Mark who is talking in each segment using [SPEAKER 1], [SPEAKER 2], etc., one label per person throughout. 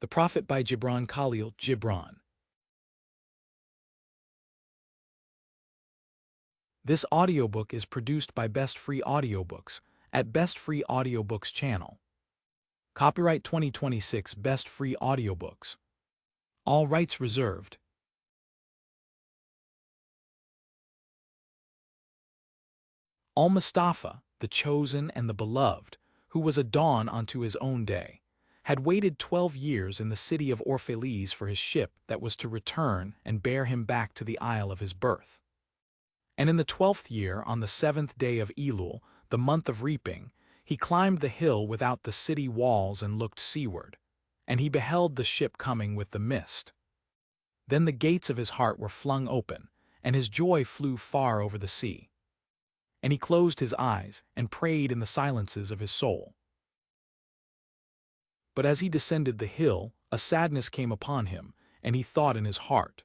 [SPEAKER 1] The Prophet by Gibran Khalil Gibran. This audiobook is produced by Best Free Audiobooks at Best Free Audiobooks channel. Copyright 2026 Best Free Audiobooks. All rights reserved. Almustafa, the chosen and the beloved, who was a dawn unto his own day, had waited 12 years in the city of Orphalese for his ship that was to return and bear him back to the isle of his birth. And in the 12th year, on the 7th day of Elul, the month of reaping, he climbed the hill without the city walls and looked seaward, and he beheld the ship coming with the mist. Then the gates of his heart were flung open, and his joy flew far over the sea. And he closed his eyes and prayed in the silences of his soul. But as he descended the hill, a sadness came upon him, and he thought in his heart,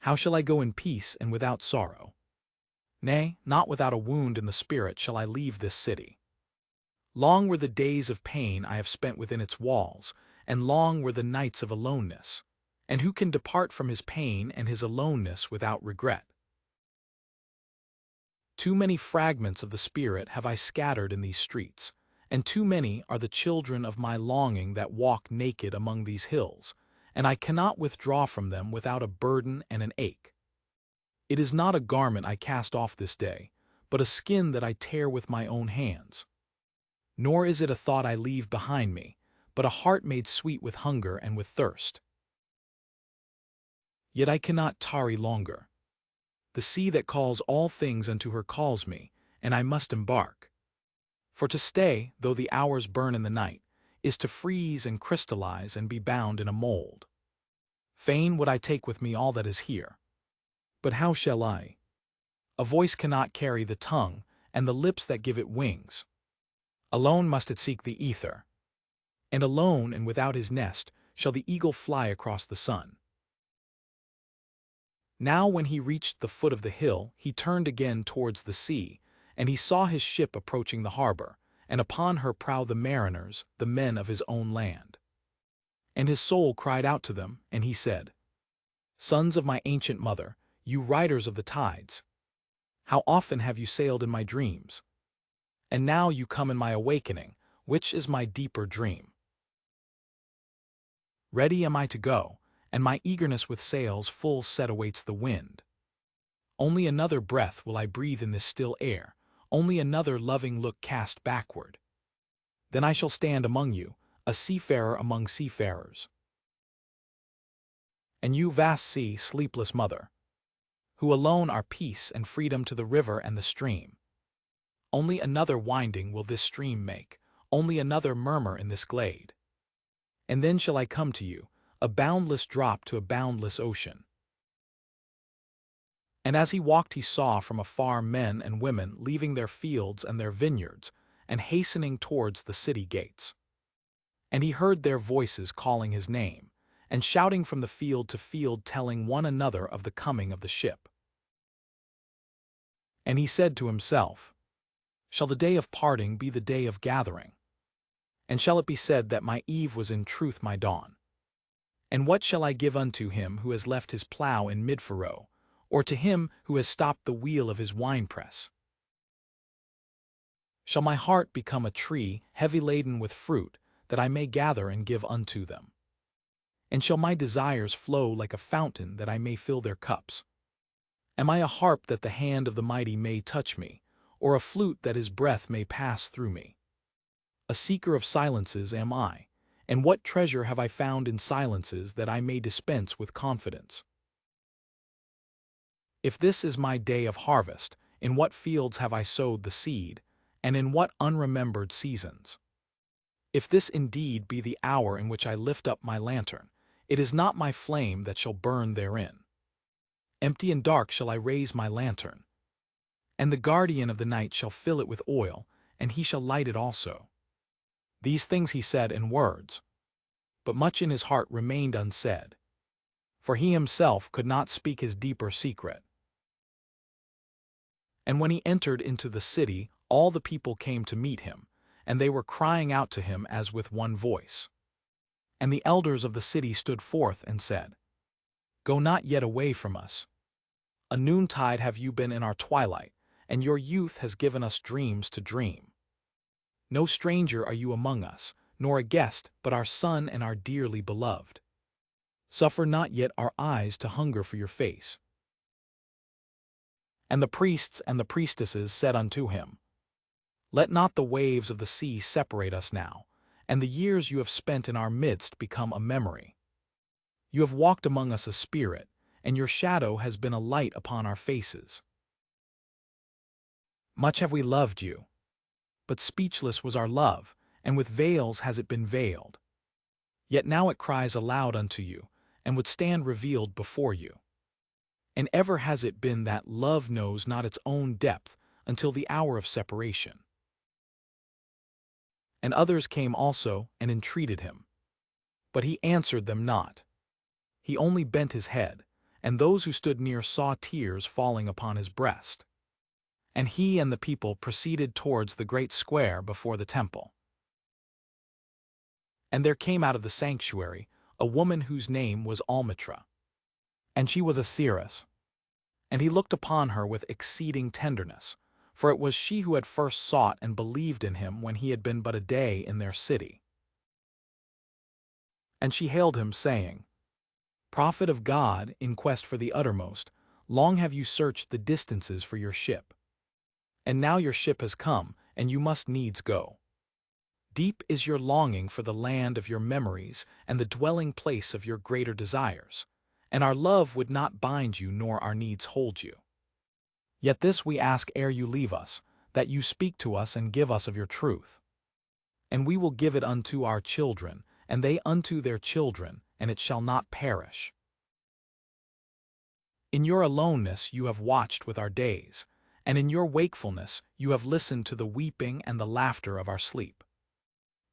[SPEAKER 1] "How shall I go in peace and without sorrow? Nay, not without a wound in the spirit shall I leave this city. Long were the days of pain I have spent within its walls, and long were the nights of aloneness. And who can depart from his pain and his aloneness without regret? Too many fragments of the spirit have I scattered in these streets, and too many are the children of my longing that walk naked among these hills, and I cannot withdraw from them without a burden and an ache. It is not a garment I cast off this day, but a skin that I tear with my own hands. Nor is it a thought I leave behind me, but a heart made sweet with hunger and with thirst. Yet I cannot tarry longer. The sea that calls all things unto her calls me, and I must embark. For to stay, though the hours burn in the night, is to freeze and crystallize and be bound in a mold. Fain would I take with me all that is here. But how shall I? A voice cannot carry the tongue, and the lips that give it wings. Alone must it seek the ether. And alone and without his nest shall the eagle fly across the sun. Now when he reached the foot of the hill, he turned again towards the sea, and he saw his ship approaching the harbor, and upon her prow the mariners, the men of his own land. And his soul cried out to them, and he said, "Sons of my ancient mother, you riders of the tides, how often have you sailed in my dreams? And now you come in my awakening, which is my deeper dream. Ready am I to go, and my eagerness with sails full set awaits the wind. Only another breath will I breathe in this still air, only another loving look cast backward. Then I shall stand among you, a seafarer among seafarers. And you, vast sea, sleepless mother, who alone are peace and freedom to the river and the stream. Only another winding will this stream make, only another murmur in this glade. And then shall I come to you, a boundless drop to a boundless ocean." And as he walked he saw from afar men and women leaving their fields and their vineyards, and hastening towards the city gates. And he heard their voices calling his name, and shouting from the field to field telling one another of the coming of the ship. And he said to himself, "Shall the day of parting be the day of gathering? And shall it be said that my eve was in truth my dawn? And what shall I give unto him who has left his plough in mid-furrow, or to him who has stopped the wheel of his winepress? Shall my heart become a tree heavy laden with fruit, that I may gather and give unto them? And shall my desires flow like a fountain, that I may fill their cups? Am I a harp that the hand of the mighty may touch me, or a flute that his breath may pass through me? A seeker of silences am I, and what treasure have I found in silences that I may dispense with confidence? If this is my day of harvest, in what fields have I sowed the seed, and in what unremembered seasons? If this indeed be the hour in which I lift up my lantern, it is not my flame that shall burn therein. Empty and dark shall I raise my lantern, and the guardian of the night shall fill it with oil, and he shall light it also." These things he said in words, but much in his heart remained unsaid, for he himself could not speak his deeper secret. And when he entered into the city, all the people came to meet him, and they were crying out to him as with one voice. And the elders of the city stood forth and said, Go not yet away from us. A noontide have you been in our twilight, and your youth has given us dreams to dream. No stranger are you among us, nor a guest, but our son and our dearly beloved. Suffer not yet our eyes to hunger for your face. And the priests and the priestesses said unto him, Let not the waves of the sea separate us now, and the years you have spent in our midst become a memory. You have walked among us a spirit, and your shadow has been a light upon our faces. Much have we loved you, but speechless was our love, and with veils has it been veiled. Yet now it cries aloud unto you, and would stand revealed before you. And ever has it been that love knows not its own depth until the hour of separation. And others came also and entreated him. But he answered them not. He only bent his head, and those who stood near saw tears falling upon his breast. And he and the people proceeded towards the great square before the temple. And there came out of the sanctuary a woman whose name was Almustafa, and she was a seeress. And he looked upon her with exceeding tenderness, for it was she who had first sought and believed in him when he had been but a day in their city. And she hailed him, saying, Prophet of God, in quest for the uttermost, long have you searched the distances for your ship. And now your ship has come, and you must needs go. Deep is your longing for the land of your memories and the dwelling place of your greater desires, and our love would not bind you nor our needs hold you. Yet this we ask ere you leave us, that you speak to us and give us of your truth. And we will give it unto our children, and they unto their children, and it shall not perish. In your aloneness you have watched with our days, and in your wakefulness you have listened to the weeping and the laughter of our sleep.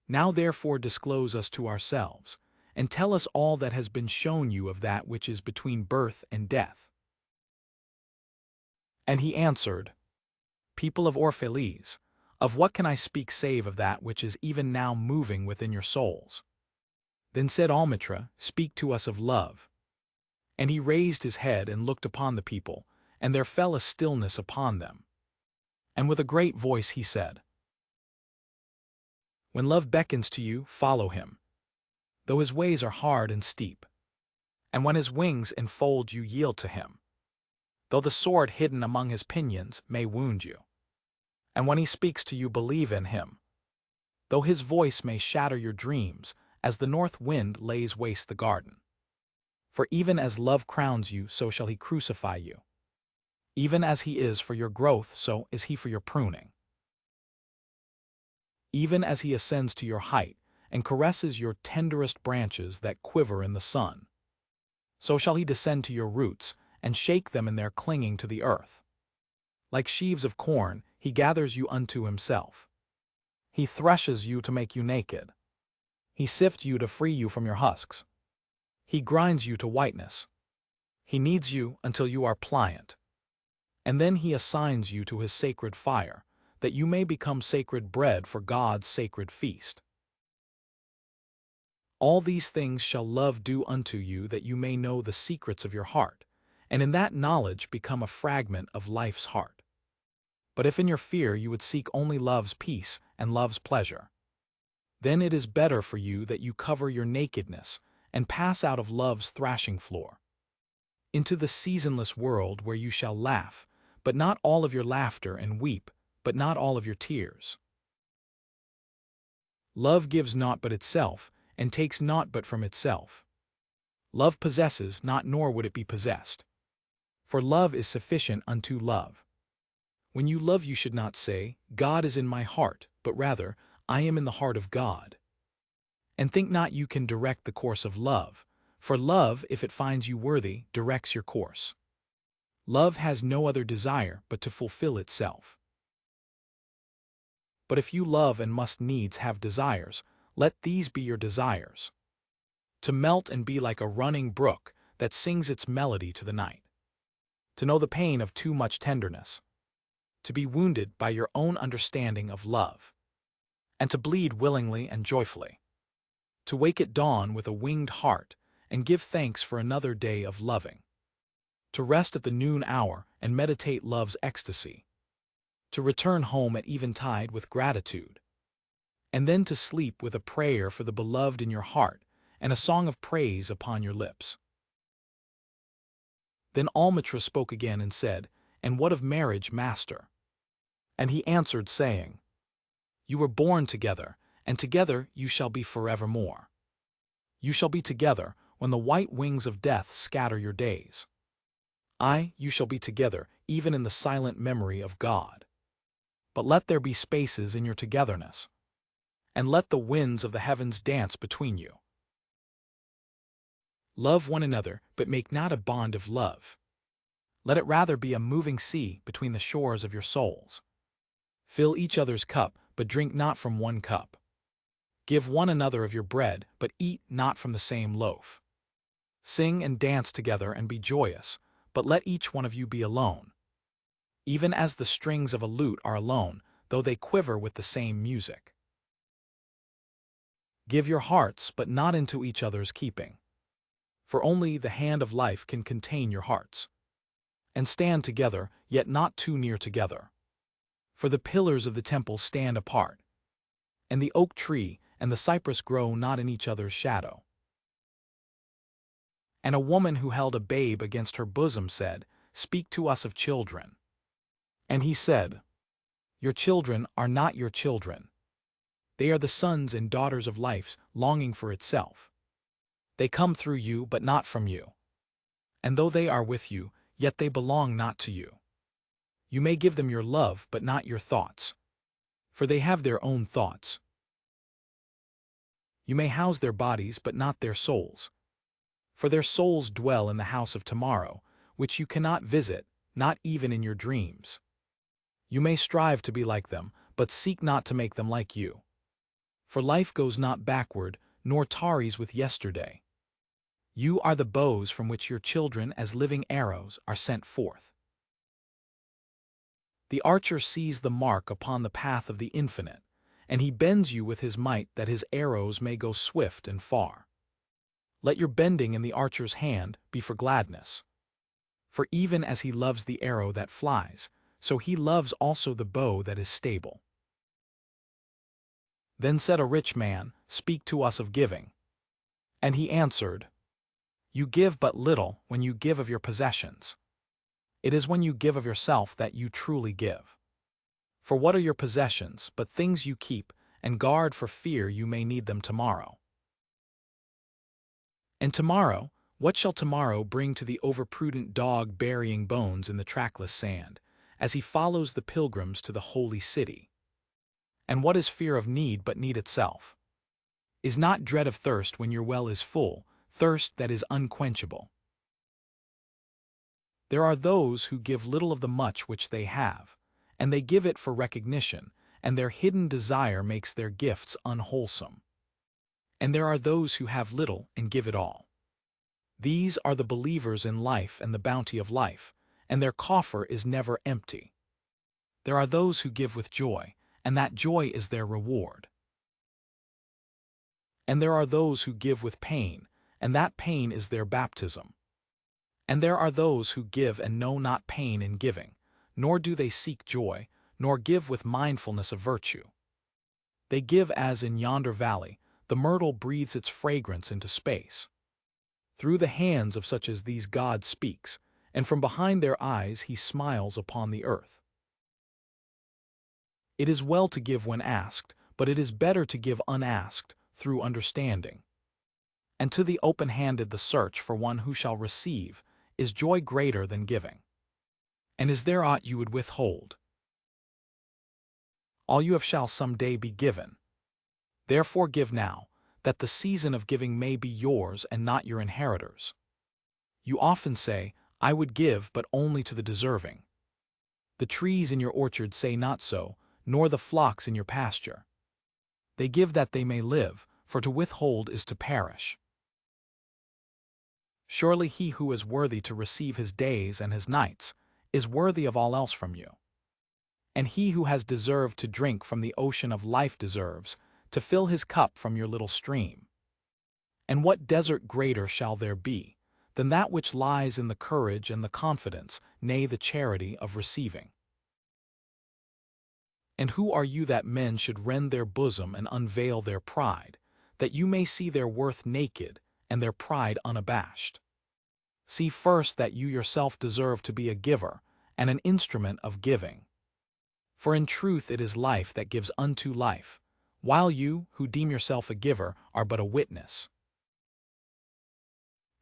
[SPEAKER 1] Now therefore disclose us to ourselves, and tell us all that has been shown you of that which is between birth and death. And he answered, People of Orphalese, of what can I speak save of that which is even now moving within your souls? Then said Almustafa, Speak to us of love. And he raised his head and looked upon the people, and there fell a stillness upon them. And with a great voice he said, When love beckons to you, follow him, though his ways are hard and steep. And when his wings enfold you, yield to him, though the sword hidden among his pinions may wound you. And when he speaks to you, believe in him, though his voice may shatter your dreams, as the north wind lays waste the garden. For even as love crowns you, so shall he crucify you. Even as he is for your growth, so is he for your pruning. Even as he ascends to your height, and caresses your tenderest branches that quiver in the sun, so shall he descend to your roots, and shake them in their clinging to the earth. Like sheaves of corn, he gathers you unto himself. He threshes you to make you naked. He sifts you to free you from your husks. He grinds you to whiteness. He kneads you until you are pliant. And then he assigns you to his sacred fire, that you may become sacred bread for God's sacred feast. All these things shall love do unto you, that you may know the secrets of your heart, and in that knowledge become a fragment of life's heart. But if in your fear you would seek only love's peace and love's pleasure, then it is better for you that you cover your nakedness and pass out of love's thrashing floor into the seasonless world, where you shall laugh, but not all of your laughter, and weep, but not all of your tears. Love gives naught but itself, and takes naught but from itself. Love possesses not, nor would it be possessed. For love is sufficient unto love. When you love, you should not say, God is in my heart, but rather, I am in the heart of God. And think not you can direct the course of love, for love, if it finds you worthy, directs your course. Love has no other desire but to fulfill itself. But if you love and must needs have desires, let these be your desires: to melt and be like a running brook that sings its melody to the night, to know the pain of too much tenderness, to be wounded by your own understanding of love, and to bleed willingly and joyfully, to wake at dawn with a winged heart and give thanks for another day of loving, to rest at the noon hour and meditate love's ecstasy, to return home at eventide with gratitude, and then to sleep with a prayer for the beloved in your heart and a song of praise upon your lips. Then Almustafa spoke again and said, "And what of marriage, master?" And he answered, saying, "You were born together, and together you shall be forevermore. You shall be together when the white wings of death scatter your days. Aye, you shall be together even in the silent memory of God. But let there be spaces in your togetherness, and let the winds of the heavens dance between you. Love one another, but make not a bond of love. Let it rather be a moving sea between the shores of your souls. Fill each other's cup, but drink not from one cup. Give one another of your bread, but eat not from the same loaf. Sing and dance together and be joyous, but let each one of you be alone. Even as the strings of a lute are alone, though they quiver with the same music. Give your hearts, but not into each other's keeping. For only the hand of life can contain your hearts. And stand together, yet not too near together. For the pillars of the temple stand apart, and the oak tree and the cypress grow not in each other's shadow. And a woman who held a babe against her bosom said, "Speak to us of children." And he said, "Your children are not your children. They are the sons and daughters of life longing for itself. They come through you, but not from you. And though they are with you, yet they belong not to you. You may give them your love, but not your thoughts, for they have their own thoughts. You may house their bodies, but not their souls, for their souls dwell in the house of tomorrow, which you cannot visit, not even in your dreams. You may strive to be like them, but seek not to make them like you. For life goes not backward, nor tarries with yesterday. You are the bows from which your children, as living arrows, are sent forth. The archer sees the mark upon the path of the infinite, and he bends you with his might that his arrows may go swift and far. Let your bending in the archer's hand be for gladness. For even as he loves the arrow that flies, so he loves also the bow that is stable." Then said a rich man, "Speak to us of giving." And he answered, "You give but little when you give of your possessions. It is when you give of yourself that you truly give. For what are your possessions but things you keep and guard for fear you may need them tomorrow? And tomorrow, what shall tomorrow bring to the overprudent dog burying bones in the trackless sand, as he follows the pilgrims to the holy city? And what is fear of need but need itself? Is not dread of thirst when your well is full, thirst that is unquenchable? There are those who give little of the much which they have, and they give it for recognition, and their hidden desire makes their gifts unwholesome. And there are those who have little and give it all. These are the believers in life and the bounty of life, and their coffer is never empty. There are those who give with joy, and that joy is their reward. And there are those who give with pain, and that pain is their baptism. And there are those who give and know not pain in giving, nor do they seek joy, nor give with mindfulness of virtue. They give as in yonder valley, the myrtle breathes its fragrance into space. Through the hands of such as these God speaks, and from behind their eyes he smiles upon the earth. It is well to give when asked, but it is better to give unasked, through understanding. And to the open-handed the search for one who shall receive is joy greater than giving. And is there aught you would withhold? All you have shall some day be given. Therefore give now, that the season of giving may be yours and not your inheritors. You often say, "I would give, but only to the deserving." The trees in your orchard say not so, nor the flocks in your pasture. They give that they may live, for to withhold is to perish. Surely he who is worthy to receive his days and his nights is worthy of all else from you. And he who has deserved to drink from the ocean of life deserves to fill his cup from your little stream. And what desert greater shall there be than that which lies in the courage and the confidence, nay, the charity of receiving? And who are you that men should rend their bosom and unveil their pride, that you may see their worth naked and their pride unabashed? See first that you yourself deserve to be a giver and an instrument of giving. For in truth it is life that gives unto life, while you, who deem yourself a giver, are but a witness.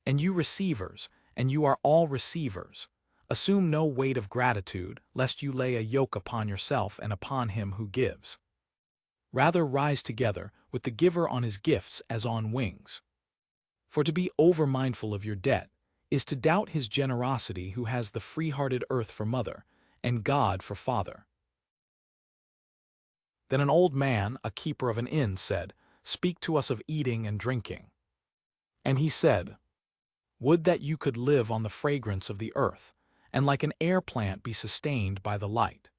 [SPEAKER 1] And you receivers, and you are all receivers, assume no weight of gratitude, lest you lay a yoke upon yourself and upon him who gives. Rather rise together with the giver on his gifts as on wings. For to be over-mindful of your debt is to doubt his generosity who has the free-hearted earth for mother, and God for father. Then an old man, a keeper of an inn, said, Speak to us of eating and drinking. And he said, Would that you could live on the fragrance of the earth, and like an air plant be sustained by the light.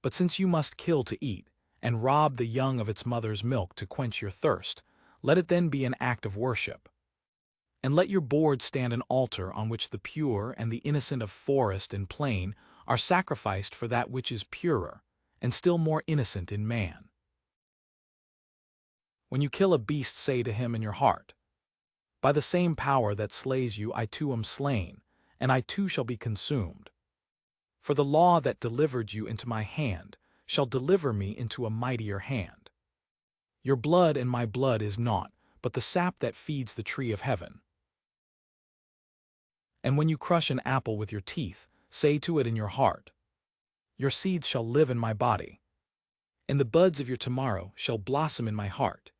[SPEAKER 1] But since you must kill to eat, and rob the young of its mother's milk to quench your thirst, let it then be an act of worship. And let your board stand an altar on which the pure and the innocent of forest and plain are sacrificed for that which is purer, and still more innocent in man. When you kill a beast, say to him in your heart, By the same power that slays you I too am slain, and I too shall be consumed. For the law that delivered you into my hand shall deliver me into a mightier hand. Your blood and my blood is naught, but the sap that feeds the tree of heaven. And when you crush an apple with your teeth, say to it in your heart, Your seeds shall live in my body, and the buds of your tomorrow shall blossom in my heart,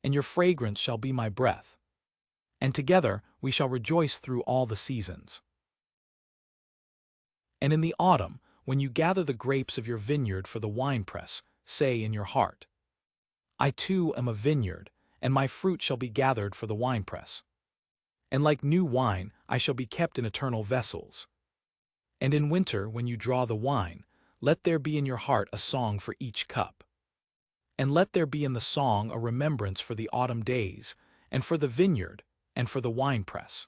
[SPEAKER 1] and your fragrance shall be my breath, and together we shall rejoice through all the seasons. And in the autumn, when you gather the grapes of your vineyard for the winepress, say in your heart, I too am a vineyard, and my fruit shall be gathered for the winepress. And like new wine I shall be kept in eternal vessels. And in winter, when you draw the wine, let there be in your heart a song for each cup. And let there be in the song a remembrance for the autumn days, and for the vineyard, and for the winepress.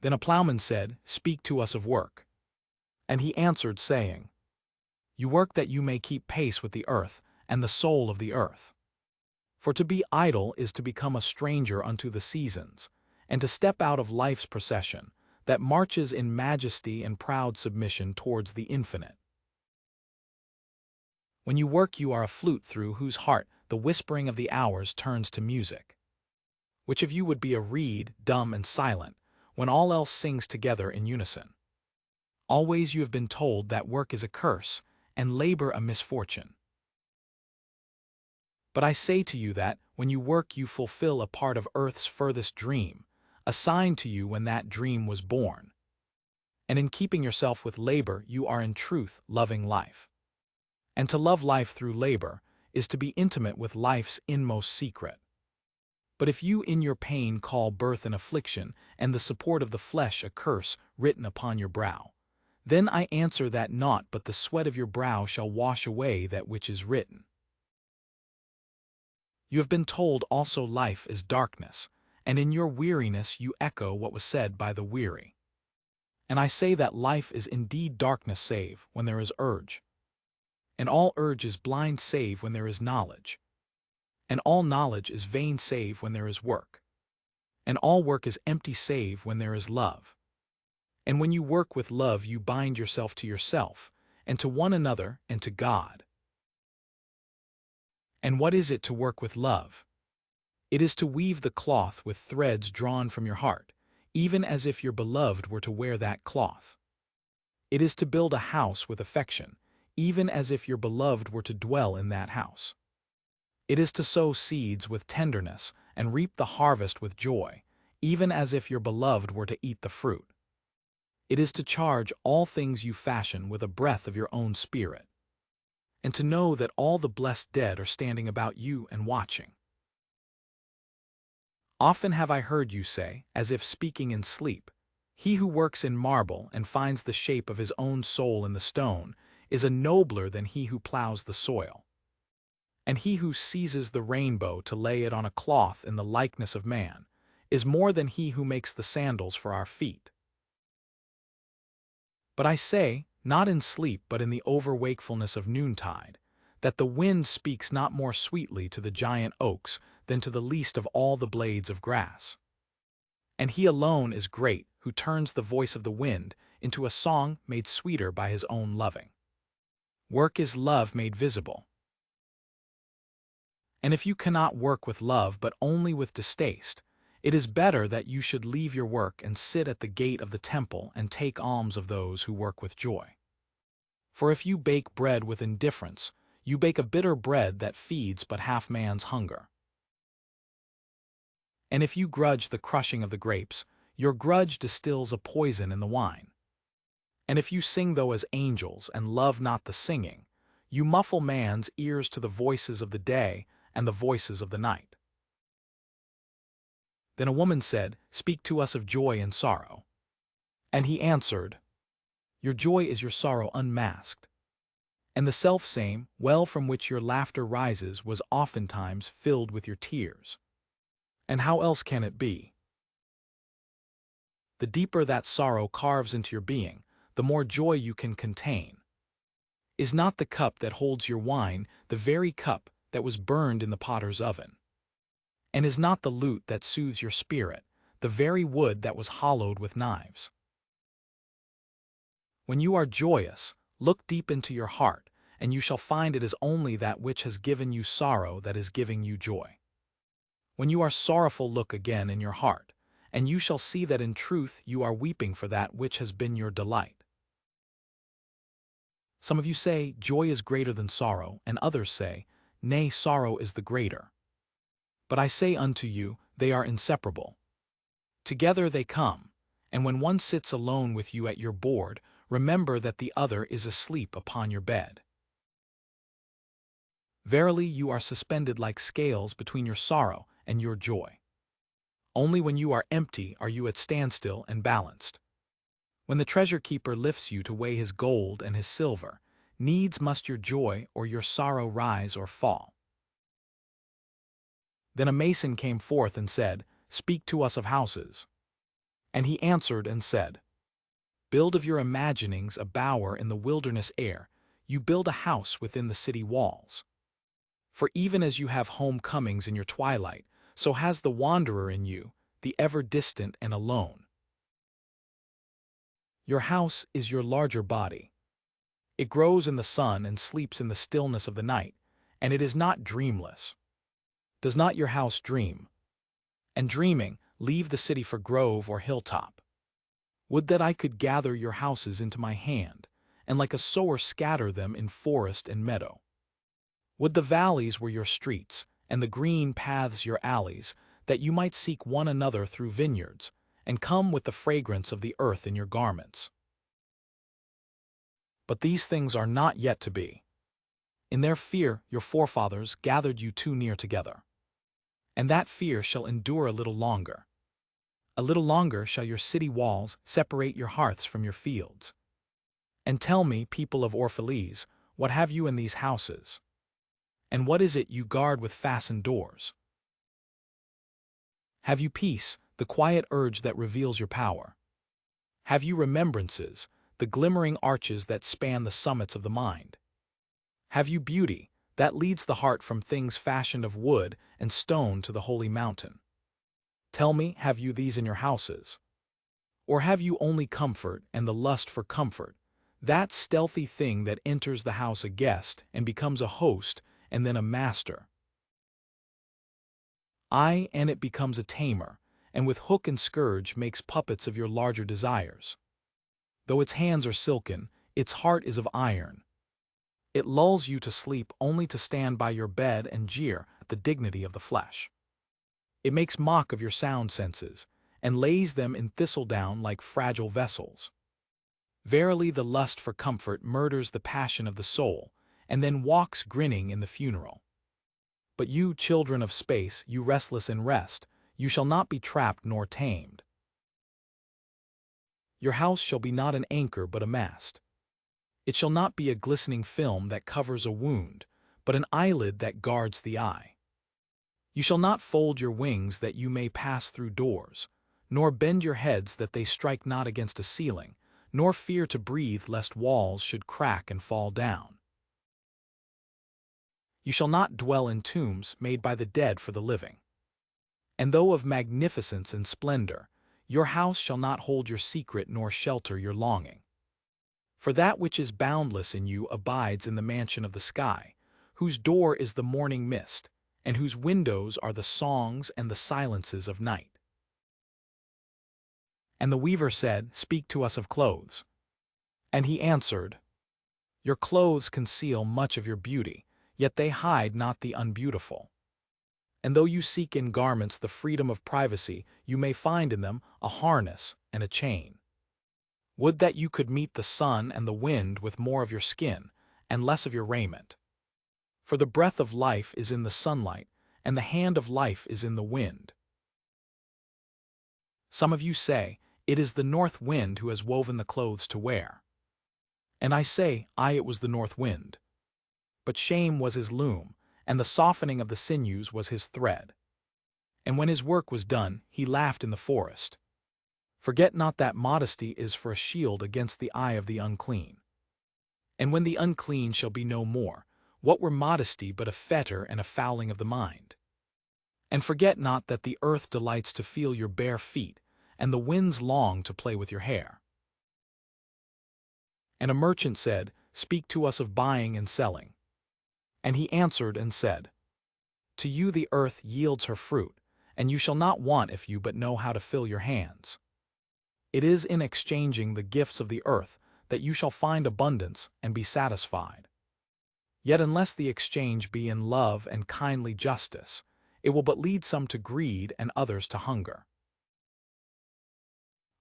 [SPEAKER 1] Then a plowman said, Speak to us of work. And he answered, saying, You work that you may keep pace with the earth, and the soul of the earth. For to be idle is to become a stranger unto the seasons, and to step out of life's procession, that marches in majesty and proud submission towards the infinite. When you work you are a flute through whose heart the whispering of the hours turns to music. Which of you would be a reed, dumb and silent, when all else sings together in unison? Always you have been told that work is a curse, and labor a misfortune. But I say to you that, when you work you fulfill a part of earth's furthest dream, assigned to you when that dream was born. And in keeping yourself with labor you are in truth loving life. And to love life through labor is to be intimate with life's inmost secret. But if you in your pain call birth an affliction, and the support of the flesh a curse written upon your brow, then I answer that naught but the sweat of your brow shall wash away that which is written. You have been told also life is darkness, and in your weariness you echo what was said by the weary. And I say that life is indeed darkness save when there is urge. And all urge is blind save when there is knowledge. And all knowledge is vain save when there is work. And all work is empty save when there is love. And when you work with love you bind yourself to yourself, and to one another, and to God. And what is it to work with love? It is to weave the cloth with threads drawn from your heart, even as if your beloved were to wear that cloth. It is to build a house with affection, even as if your beloved were to dwell in that house. It is to sow seeds with tenderness and reap the harvest with joy, even as if your beloved were to eat the fruit. It is to charge all things you fashion with a breath of your own spirit, and to know that all the blessed dead are standing about you and watching. Often have I heard you say, as if speaking in sleep, He who works in marble and finds the shape of his own soul in the stone is a nobler than he who plows the soil. And he who seizes the rainbow to lay it on a cloth in the likeness of man is more than he who makes the sandals for our feet. But I say, not in sleep but in the over-wakefulness of noontide, that the wind speaks not more sweetly to the giant oaks than to the least of all the blades of grass. And he alone is great who turns the voice of the wind into a song made sweeter by his own loving. Work is love made visible. And if you cannot work with love but only with distaste, it is better that you should leave your work and sit at the gate of the temple and take alms of those who work with joy. For if you bake bread with indifference, you bake a bitter bread that feeds but half man's hunger. And if you grudge the crushing of the grapes, your grudge distills a poison in the wine. And if you sing though as angels and love not the singing, you muffle man's ears to the voices of the day and the voices of the night. Then a woman said, "Speak to us of joy and sorrow." And he answered, "Your joy is your sorrow unmasked. And the self-same well from which your laughter rises was oftentimes filled with your tears. And how else can it be? The deeper that sorrow carves into your being, the more joy you can contain. Is not the cup that holds your wine the very cup that was burned in the potter's oven? And is not the lute that soothes your spirit the very wood that was hollowed with knives? When you are joyous, look deep into your heart, and you shall find it is only that which has given you sorrow that is giving you joy. When you are sorrowful, look again in your heart, and you shall see that in truth you are weeping for that which has been your delight. Some of you say, joy is greater than sorrow, and others say, nay, sorrow is the greater. But I say unto you, they are inseparable. Together they come, and when one sits alone with you at your board, remember that the other is asleep upon your bed. Verily you are suspended like scales between your sorrow and your joy. Only when you are empty are you at standstill and balanced. When the treasure-keeper lifts you to weigh his gold and his silver, needs must your joy or your sorrow rise or fall. Then a mason came forth and said, "Speak to us of houses." And he answered and said, "Build of your imaginings a bower in the wilderness air, you build a house within the city walls. For even as you have homecomings in your twilight, so has the wanderer in you, the ever-distant and alone. Your house is your larger body. It grows in the sun and sleeps in the stillness of the night, and it is not dreamless. Does not your house dream? And dreaming, leave the city for grove or hilltop. Would that I could gather your houses into my hand, and like a sower scatter them in forest and meadow. Would the valleys were your streets, and the green paths your alleys, that you might seek one another through vineyards, and come with the fragrance of the earth in your garments. But these things are not yet to be. In their fear your forefathers gathered you too near together. And that fear shall endure a little longer. A little longer shall your city walls separate your hearths from your fields. And tell me, people of Orphalese, what have you in these houses? And what is it you guard with fastened doors? Have you peace, the quiet urge that reveals your power? Have you remembrances, the glimmering arches that span the summits of the mind? Have you beauty, that leads the heart from things fashioned of wood and stone to the holy mountain? Tell me, have you these in your houses? Or have you only comfort and the lust for comfort, that stealthy thing that enters the house a guest and becomes a host and then a master? Aye, and it becomes a tamer, and with hook and scourge makes puppets of your larger desires. Though its hands are silken, its heart is of iron. It lulls you to sleep only to stand by your bed and jeer at the dignity of the flesh. It makes mock of your sound senses, and lays them in thistledown like fragile vessels. Verily the lust for comfort murders the passion of the soul, and then walks grinning in the funeral. But you, children of space, you restless in rest, you shall not be trapped nor tamed. Your house shall be not an anchor but a mast. It shall not be a glistening film that covers a wound, but an eyelid that guards the eye. You shall not fold your wings that you may pass through doors, nor bend your heads that they strike not against a ceiling, nor fear to breathe lest walls should crack and fall down. You shall not dwell in tombs made by the dead for the living. And though of magnificence and splendor, your house shall not hold your secret nor shelter your longing. For that which is boundless in you abides in the mansion of the sky, whose door is the morning mist, and whose windows are the songs and the silences of night. And the weaver said, Speak to us of clothes. And he answered, Your clothes conceal much of your beauty, yet they hide not the unbeautiful. And though you seek in garments the freedom of privacy, you may find in them a harness and a chain. Would that you could meet the sun and the wind with more of your skin, and less of your raiment. For the breath of life is in the sunlight, and the hand of life is in the wind. Some of you say, It is the north wind who has woven the clothes to wear. And I say, it was the north wind. But shame was his loom, and the softening of the sinews was his thread. And when his work was done, he laughed in the forest. Forget not that modesty is for a shield against the eye of the unclean. And when the unclean shall be no more, what were modesty but a fetter and a fouling of the mind? And forget not that the earth delights to feel your bare feet, and the winds long to play with your hair. And a merchant said, Speak to us of buying and selling. And he answered and said, To you the earth yields her fruit, and you shall not want if you but know how to fill your hands. It is in exchanging the gifts of the earth that you shall find abundance and be satisfied. Yet unless the exchange be in love and kindly justice, it will but lead some to greed and others to hunger.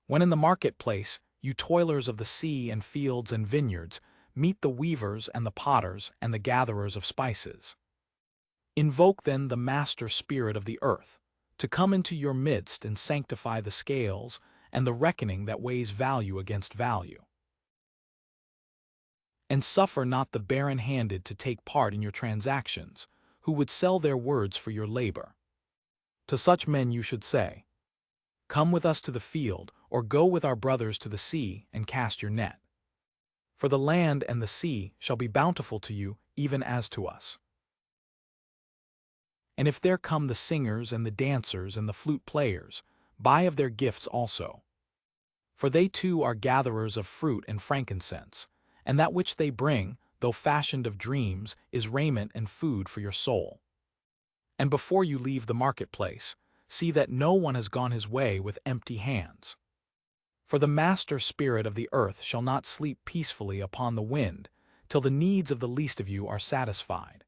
[SPEAKER 1] When in the marketplace, you toilers of the sea and fields and vineyards, meet the weavers and the potters and the gatherers of spices. Invoke then the master spirit of the earth, to come into your midst and sanctify the scales and the reckoning that weighs value against value. And suffer not the barren-handed to take part in your transactions, who would sell their words for your labor. To such men you should say, Come with us to the field, or go with our brothers to the sea and cast your net. For the land and the sea shall be bountiful to you, even as to us. And if there come the singers and the dancers and the flute players, buy of their gifts also. For they too are gatherers of fruit and frankincense, and that which they bring, though fashioned of dreams, is raiment and food for your soul. And before you leave the marketplace, see that no one has gone his way with empty hands. For the master spirit of the earth shall not sleep peacefully upon the wind, till the needs of the least of you are satisfied.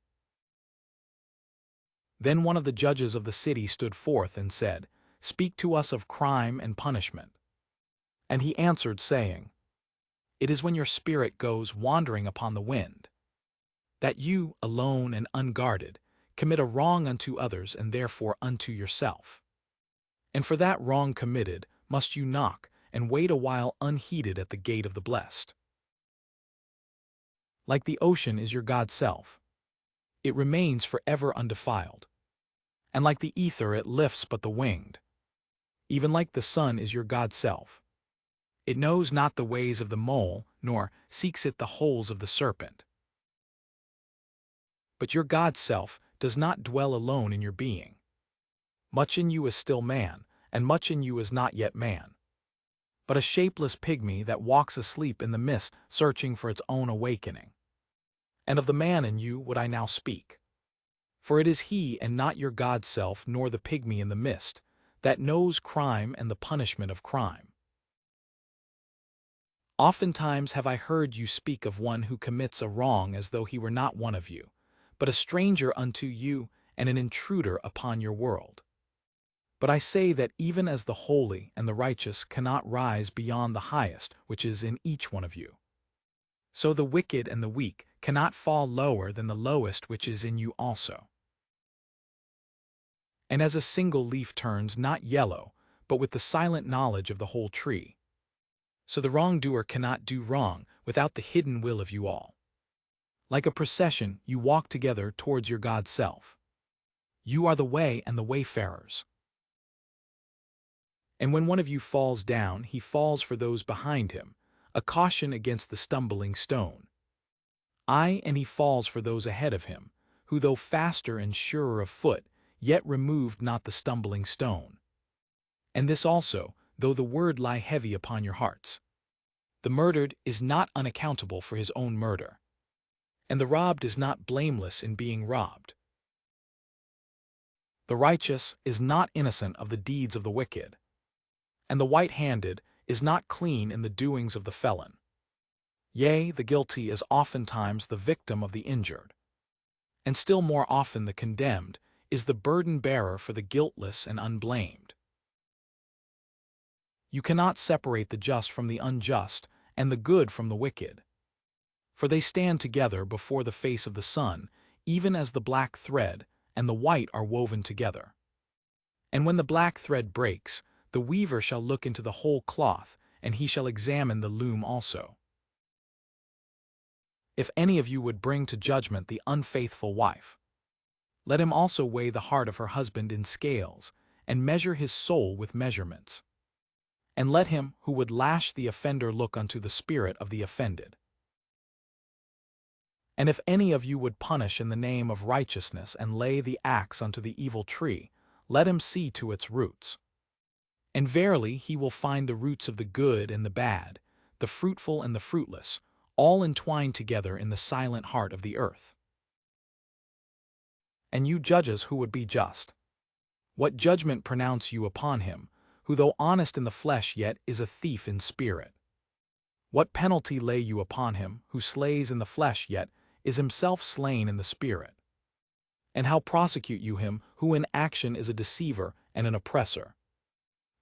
[SPEAKER 1] Then one of the judges of the city stood forth and said, Speak to us of crime and punishment. And he answered, saying, It is when your spirit goes wandering upon the wind, that you, alone and unguarded, commit a wrong unto others and therefore unto yourself. And for that wrong committed must you knock, and wait a while unheeded at the gate of the blessed. Like the ocean is your God self. It remains forever undefiled. And like the ether it lifts but the winged. Even like the sun is your God self. It knows not the ways of the mole, nor seeks it the holes of the serpent. But your God self does not dwell alone in your being. Much in you is still man, and much in you is not yet man. But a shapeless pygmy that walks asleep in the mist searching for its own awakening. And of the man in you would I now speak. For it is he and not your God self nor the pygmy in the mist, that knows crime and the punishment of crime. Oftentimes have I heard you speak of one who commits a wrong as though he were not one of you, but a stranger unto you and an intruder upon your world. But I say that even as the holy and the righteous cannot rise beyond the highest which is in each one of you, so the wicked and the weak cannot fall lower than the lowest which is in you also. And as a single leaf turns not yellow, but with the silent knowledge of the whole tree, so the wrongdoer cannot do wrong without the hidden will of you all. Like a procession, you walk together towards your God self. You are the way and the wayfarers. And when one of you falls down, he falls for those behind him, a caution against the stumbling stone. And he falls for those ahead of him, who though faster and surer of foot, yet removed not the stumbling stone. And this also, though the word lie heavy upon your hearts. The murdered is not unaccountable for his own murder, and the robbed is not blameless in being robbed. The righteous is not innocent of the deeds of the wicked, and the white-handed is not clean in the doings of the felon. Yea, the guilty is oftentimes the victim of the injured, and still more often the condemned is the burden-bearer for the guiltless and unblamed. You cannot separate the just from the unjust and the good from the wicked, for they stand together before the face of the sun, even as the black thread and the white are woven together. And when the black thread breaks, the weaver shall look into the whole cloth, and he shall examine the loom also. If any of you would bring to judgment the unfaithful wife, let him also weigh the heart of her husband in scales, and measure his soul with measurements. And let him who would lash the offender look unto the spirit of the offended. And if any of you would punish in the name of righteousness and lay the axe unto the evil tree, let him see to its roots. And verily he will find the roots of the good and the bad, the fruitful and the fruitless, all entwined together in the silent heart of the earth. And you judges who would be just, what judgment pronounce you upon him, who though honest in the flesh yet is a thief in spirit? What penalty lay you upon him, who slays in the flesh yet is himself slain in the spirit? And how prosecute you him, who in action is a deceiver and an oppressor,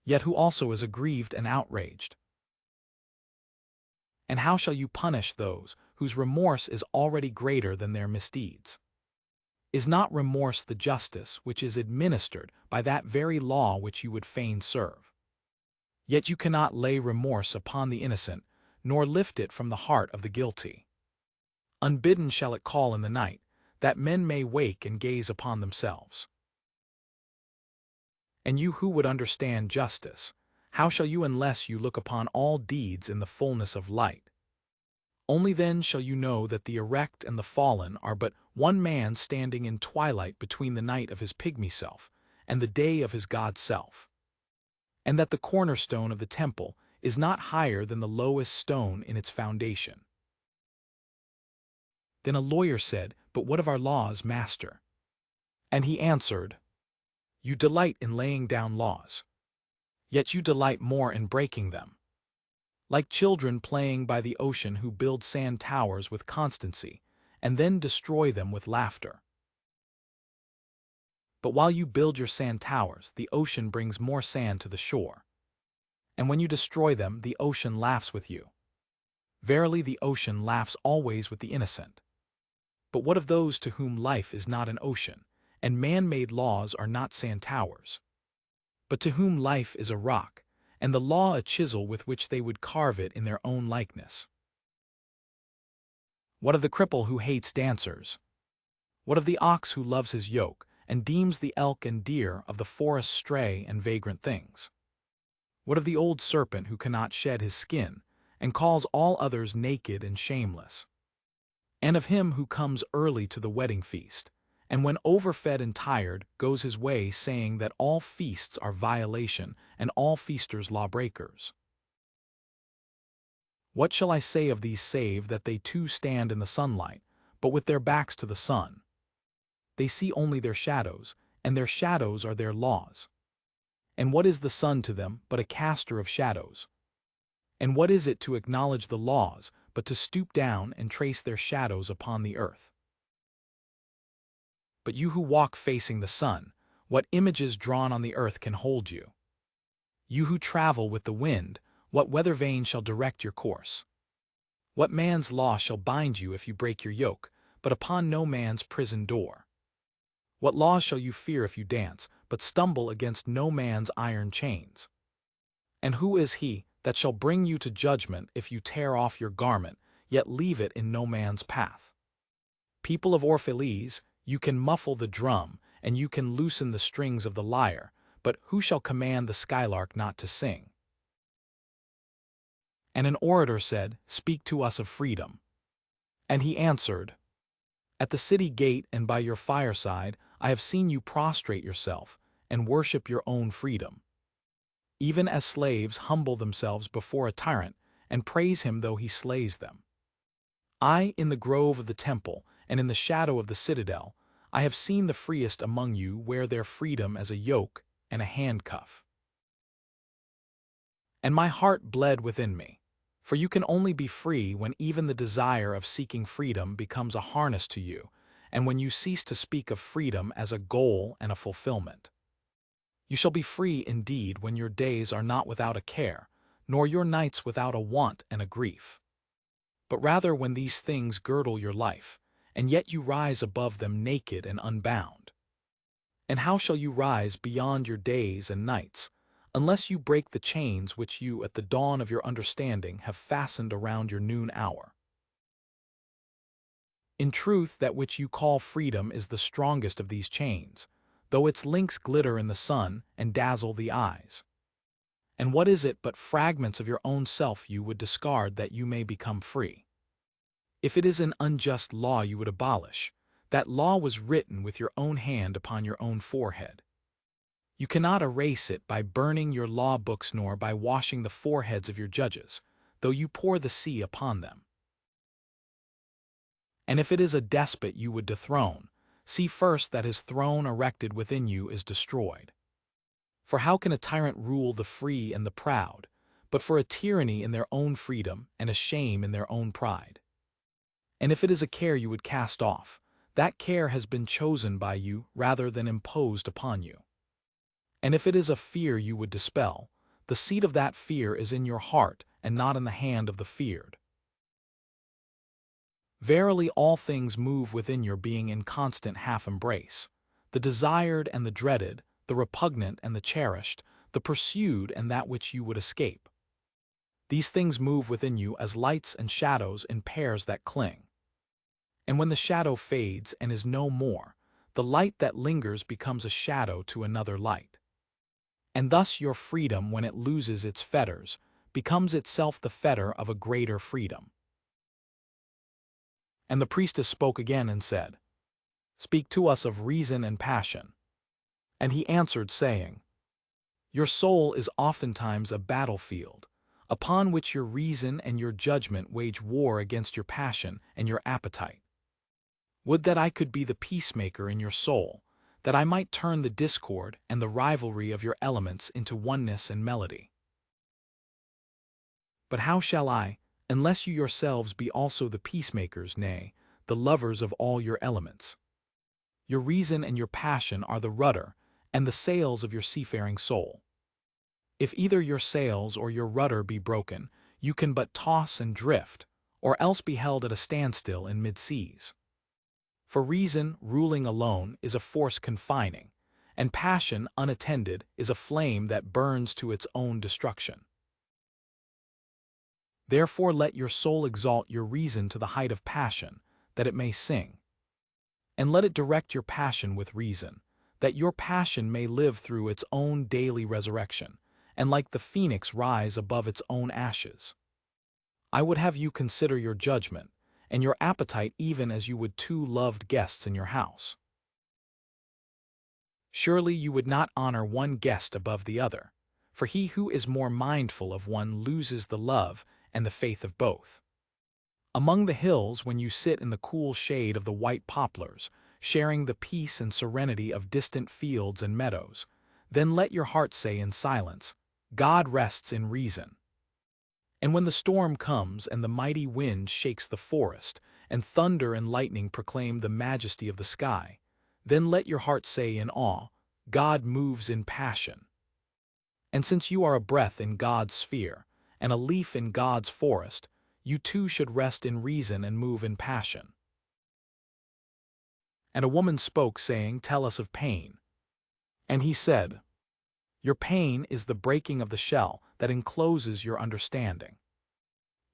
[SPEAKER 1] yet who also is aggrieved and outraged? And how shall you punish those whose remorse is already greater than their misdeeds? Is not remorse the justice which is administered by that very law which you would fain serve? Yet you cannot lay remorse upon the innocent, nor lift it from the heart of the guilty. Unbidden shall it call in the night, that men may wake and gaze upon themselves. And you who would understand justice, how shall you unless you look upon all deeds in the fullness of light? Only then shall you know that the erect and the fallen are but one man standing in twilight between the night of his pygmy self and the day of his God self, and that the cornerstone of the temple is not higher than the lowest stone in its foundation. Then a lawyer said, "But what of our laws, master?" And he answered, "You delight in laying down laws, yet you delight more in breaking them. Like children playing by the ocean who build sand towers with constancy, and then destroy them with laughter. But while you build your sand towers, the ocean brings more sand to the shore. And when you destroy them, the ocean laughs with you. Verily the ocean laughs always with the innocent. But what of those to whom life is not an ocean, and man-made laws are not sand towers? But to whom life is a rock, and the law a chisel with which they would carve it in their own likeness? What of the cripple who hates dancers? What of the ox who loves his yoke, and deems the elk and deer of the forest stray and vagrant things? What of the old serpent who cannot shed his skin, and calls all others naked and shameless? And of him who comes early to the wedding feast, and when overfed and tired goes his way saying that all feasts are violation and all feasters lawbreakers? What shall I say of these save that they too stand in the sunlight, but with their backs to the sun? They see only their shadows, and their shadows are their laws. And what is the sun to them but a caster of shadows? And what is it to acknowledge the laws but to stoop down and trace their shadows upon the earth? But you who walk facing the sun, what images drawn on the earth can hold you? You who travel with the wind, what weather vane shall direct your course? What man's law shall bind you if you break your yoke, but upon no man's prison door? What laws shall you fear if you dance, but stumble against no man's iron chains? And who is he that shall bring you to judgment if you tear off your garment, yet leave it in no man's path? People of Orphalese, you can muffle the drum, and you can loosen the strings of the lyre, but who shall command the skylark not to sing? And an orator said, Speak to us of freedom. And he answered, At the city gate and by your fireside I have seen you prostrate yourself and worship your own freedom. Even as slaves humble themselves before a tyrant and praise him though he slays them. I, in the grove of the temple and in the shadow of the citadel, I have seen the freest among you wear their freedom as a yoke and a handcuff. And my heart bled within me, for you can only be free when even the desire of seeking freedom becomes a harness to you, and when you cease to speak of freedom as a goal and a fulfillment. You shall be free indeed when your days are not without a care, nor your nights without a want and a grief. But rather when these things girdle your life, and yet you rise above them naked and unbound. And how shall you rise beyond your days and nights, unless you break the chains which you at the dawn of your understanding have fastened around your noon hour? In truth, that which you call freedom is the strongest of these chains, though its links glitter in the sun and dazzle the eyes. And what is it but fragments of your own self you would discard that you may become free? If it is an unjust law you would abolish, that law was written with your own hand upon your own forehead. You cannot erase it by burning your law books nor by washing the foreheads of your judges, though you pour the sea upon them. And if it is a despot you would dethrone, see first that his throne erected within you is destroyed. For how can a tyrant rule the free and the proud, but for a tyranny in their own freedom and a shame in their own pride? And if it is a care you would cast off, that care has been chosen by you rather than imposed upon you. And if it is a fear you would dispel, the seat of that fear is in your heart and not in the hand of the feared. Verily all things move within your being in constant half-embrace, the desired and the dreaded, the repugnant and the cherished, the pursued and that which you would escape. These things move within you as lights and shadows in pairs that cling. And when the shadow fades and is no more, the light that lingers becomes a shadow to another light. And thus your freedom, when it loses its fetters, becomes itself the fetter of a greater freedom. And the priestess spoke again and said, Speak to us of reason and passion. And he answered, saying, Your soul is oftentimes a battlefield, upon which your reason and your judgment wage war against your passion and your appetite. Would that I could be the peacemaker in your soul, that I might turn the discord and the rivalry of your elements into oneness and melody. But how shall I, unless you yourselves be also the peacemakers, nay, the lovers of all your elements? Your reason and your passion are the rudder and the sails of your seafaring soul. If either your sails or your rudder be broken, you can but toss and drift, or else be held at a standstill in mid-seas. For reason, ruling alone, is a force confining, and passion, unattended, is a flame that burns to its own destruction. Therefore let your soul exalt your reason to the height of passion, that it may sing. And let it direct your passion with reason, that your passion may live through its own daily resurrection, and like the phoenix rise above its own ashes. I would have you consider your judgment, and your appetite even as you would two loved guests in your house. Surely you would not honor one guest above the other, for he who is more mindful of one loses the love and the faith of both. Among the hills, when you sit in the cool shade of the white poplars, sharing the peace and serenity of distant fields and meadows, then let your heart say in silence, God rests in reason. And when the storm comes and the mighty wind shakes the forest, and thunder and lightning proclaim the majesty of the sky, then let your heart say in awe, God moves in passion. And since you are a breath in God's sphere, and a leaf in God's forest, you too should rest in reason and move in passion. And a woman spoke, saying, Tell us of pain. And he said, Your pain is the breaking of the shell that encloses your understanding.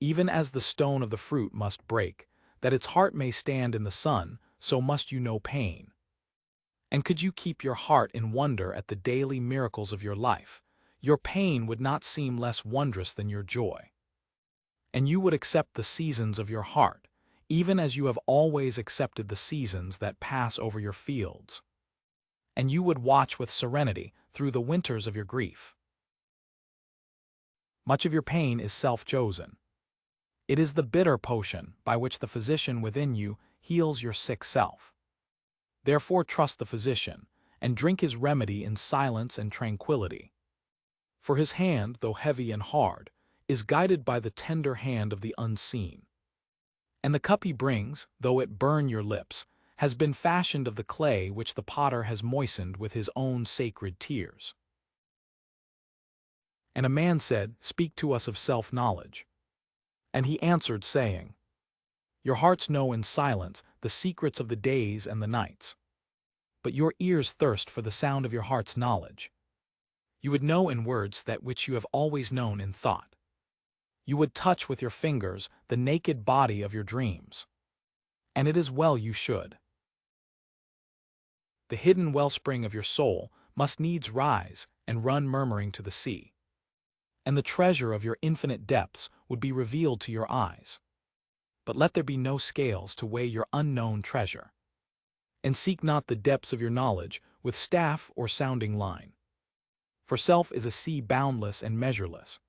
[SPEAKER 1] Even as the stone of the fruit must break, that its heart may stand in the sun, so must you know pain. And could you keep your heart in wonder at the daily miracles of your life, your pain would not seem less wondrous than your joy. And you would accept the seasons of your heart, even as you have always accepted the seasons that pass over your fields. And you would watch with serenity through the winters of your grief. Much of your pain is self-chosen. It is the bitter potion by which the physician within you heals your sick self. Therefore trust the physician, and drink his remedy in silence and tranquility. For his hand, though heavy and hard, is guided by the tender hand of the unseen. And the cup he brings, though it burn your lips, has been fashioned of the clay which the potter has moistened with his own sacred tears. And a man said, Speak to us of self-knowledge. And he answered, saying, Your hearts know in silence the secrets of the days and the nights. But your ears thirst for the sound of your heart's knowledge. You would know in words that which you have always known in thought. You would touch with your fingers the naked body of your dreams. And it is well you should. The hidden wellspring of your soul must needs rise and run murmuring to the sea. And the treasure of your infinite depths would be revealed to your eyes. But let there be no scales to weigh your unknown treasure. And seek not the depths of your knowledge with staff or sounding line. For self is a sea boundless and measureless.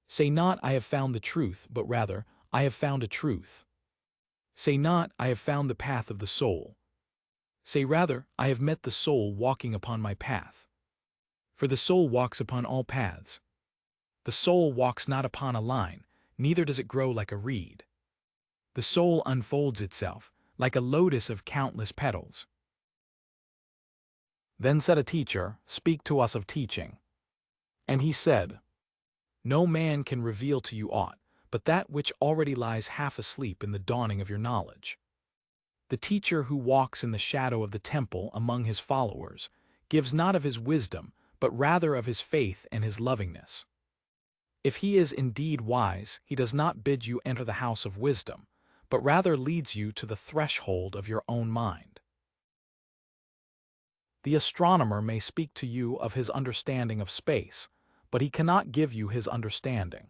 [SPEAKER 1] Say not, I have found the truth, but rather, I have found a truth. Say not, I have found the path of the soul. Say rather, I have met the soul walking upon my path. For the soul walks upon all paths. The soul walks not upon a line, neither does it grow like a reed. The soul unfolds itself, like a lotus of countless petals. Then said a teacher, Speak to us of teaching. And he said, No man can reveal to you aught, but that which already lies half asleep in the dawning of your knowledge. The teacher who walks in the shadow of the temple among his followers gives not of his wisdom, but rather of his faith and his lovingness. If he is indeed wise, he does not bid you enter the house of wisdom, but rather leads you to the threshold of your own mind. The astronomer may speak to you of his understanding of space, but he cannot give you his understanding.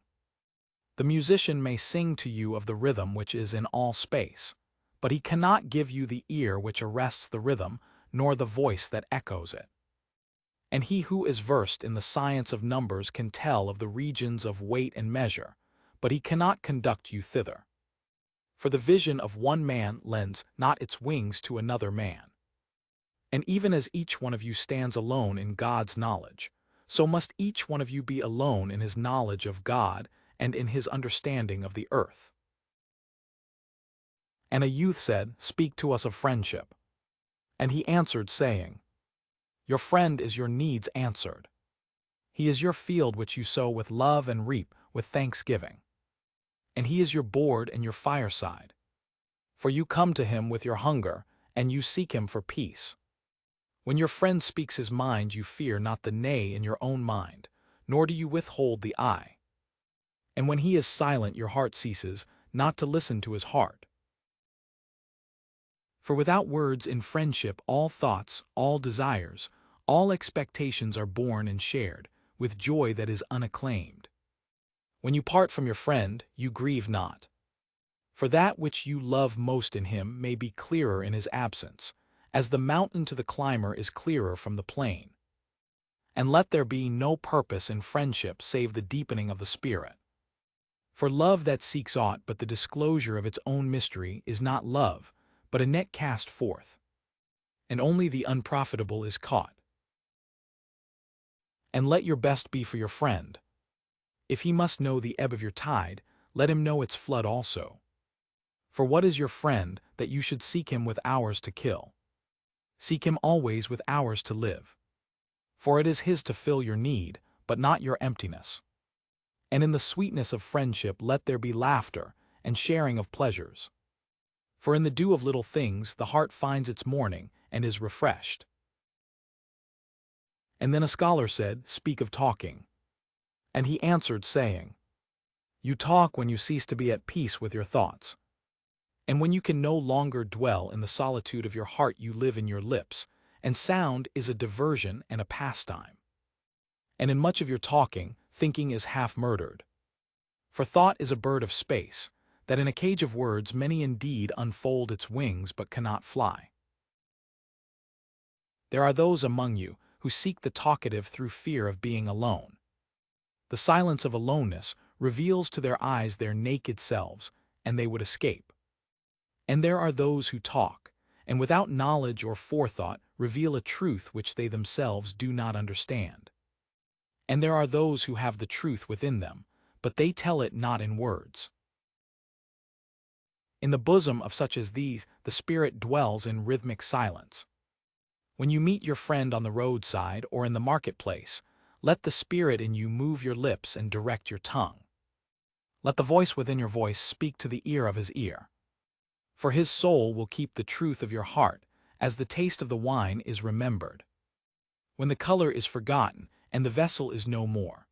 [SPEAKER 1] The musician may sing to you of the rhythm which is in all space, but he cannot give you the ear which arrests the rhythm, nor the voice that echoes it. And he who is versed in the science of numbers can tell of the regions of weight and measure, but he cannot conduct you thither. For the vision of one man lends not its wings to another man. And even as each one of you stands alone in God's knowledge, so must each one of you be alone in his knowledge of God and in his understanding of the earth. And a youth said, Speak to us of friendship. And he answered, saying, Your friend is your needs answered. He is your field which you sow with love and reap with thanksgiving. And he is your board and your fireside. For you come to him with your hunger, and you seek him for peace. When your friend speaks his mind, you fear not the nay in your own mind, nor do you withhold the I. And when he is silent, your heart ceases not to listen to his heart. For without words in friendship all thoughts, all desires, all expectations are born and shared, with joy that is unacclaimed. When you part from your friend, you grieve not. For that which you love most in him may be clearer in his absence, as the mountain to the climber is clearer from the plain. And let there be no purpose in friendship save the deepening of the spirit. For love that seeks aught but the disclosure of its own mystery is not love, but a net cast forth. And only the unprofitable is caught. And let your best be for your friend. If he must know the ebb of your tide, let him know its flood also. For what is your friend that you should seek him with hours to kill? Seek him always with hours to live. For it is his to fill your need, but not your emptiness. And in the sweetness of friendship let there be laughter and sharing of pleasures. For in the dew of little things the heart finds its morning and is refreshed. And then a scholar said, Speak of talking. And he answered, saying, You talk when you cease to be at peace with your thoughts. And when you can no longer dwell in the solitude of your heart, you live in your lips, and sound is a diversion and a pastime. And in much of your talking, thinking is half murdered. For thought is a bird of space, that in a cage of words many indeed unfold its wings but cannot fly. There are those among you who seek the talkative through fear of being alone. The silence of aloneness reveals to their eyes their naked selves, and they would escape. And there are those who talk, and without knowledge or forethought reveal a truth which they themselves do not understand. And there are those who have the truth within them, but they tell it not in words. In the bosom of such as these, the spirit dwells in rhythmic silence. When you meet your friend on the roadside or in the marketplace, let the spirit in you move your lips and direct your tongue. Let the voice within your voice speak to the ear of his ear. For his soul will keep the truth of your heart, as the taste of the wine is remembered, when the color is forgotten and the vessel is no more.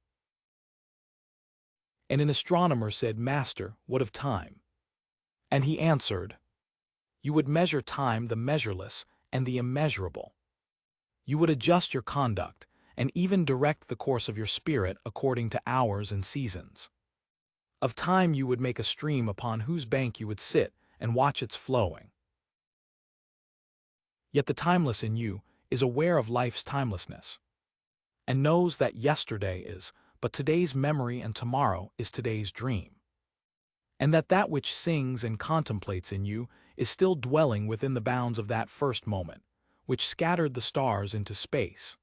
[SPEAKER 1] And an astronomer said, "Master, what of time?" And he answered, "You would measure time, the measureless and the immeasurable. You would adjust your conduct, and even direct the course of your spirit according to hours and seasons. Of time you would make a stream upon whose bank you would sit and watch its flowing. Yet the timeless in you is aware of life's timelessness, and knows that yesterday is but today's memory and tomorrow is today's dream, and that that which sings and contemplates in you is still dwelling within the bounds of that first moment, which scattered the stars into space.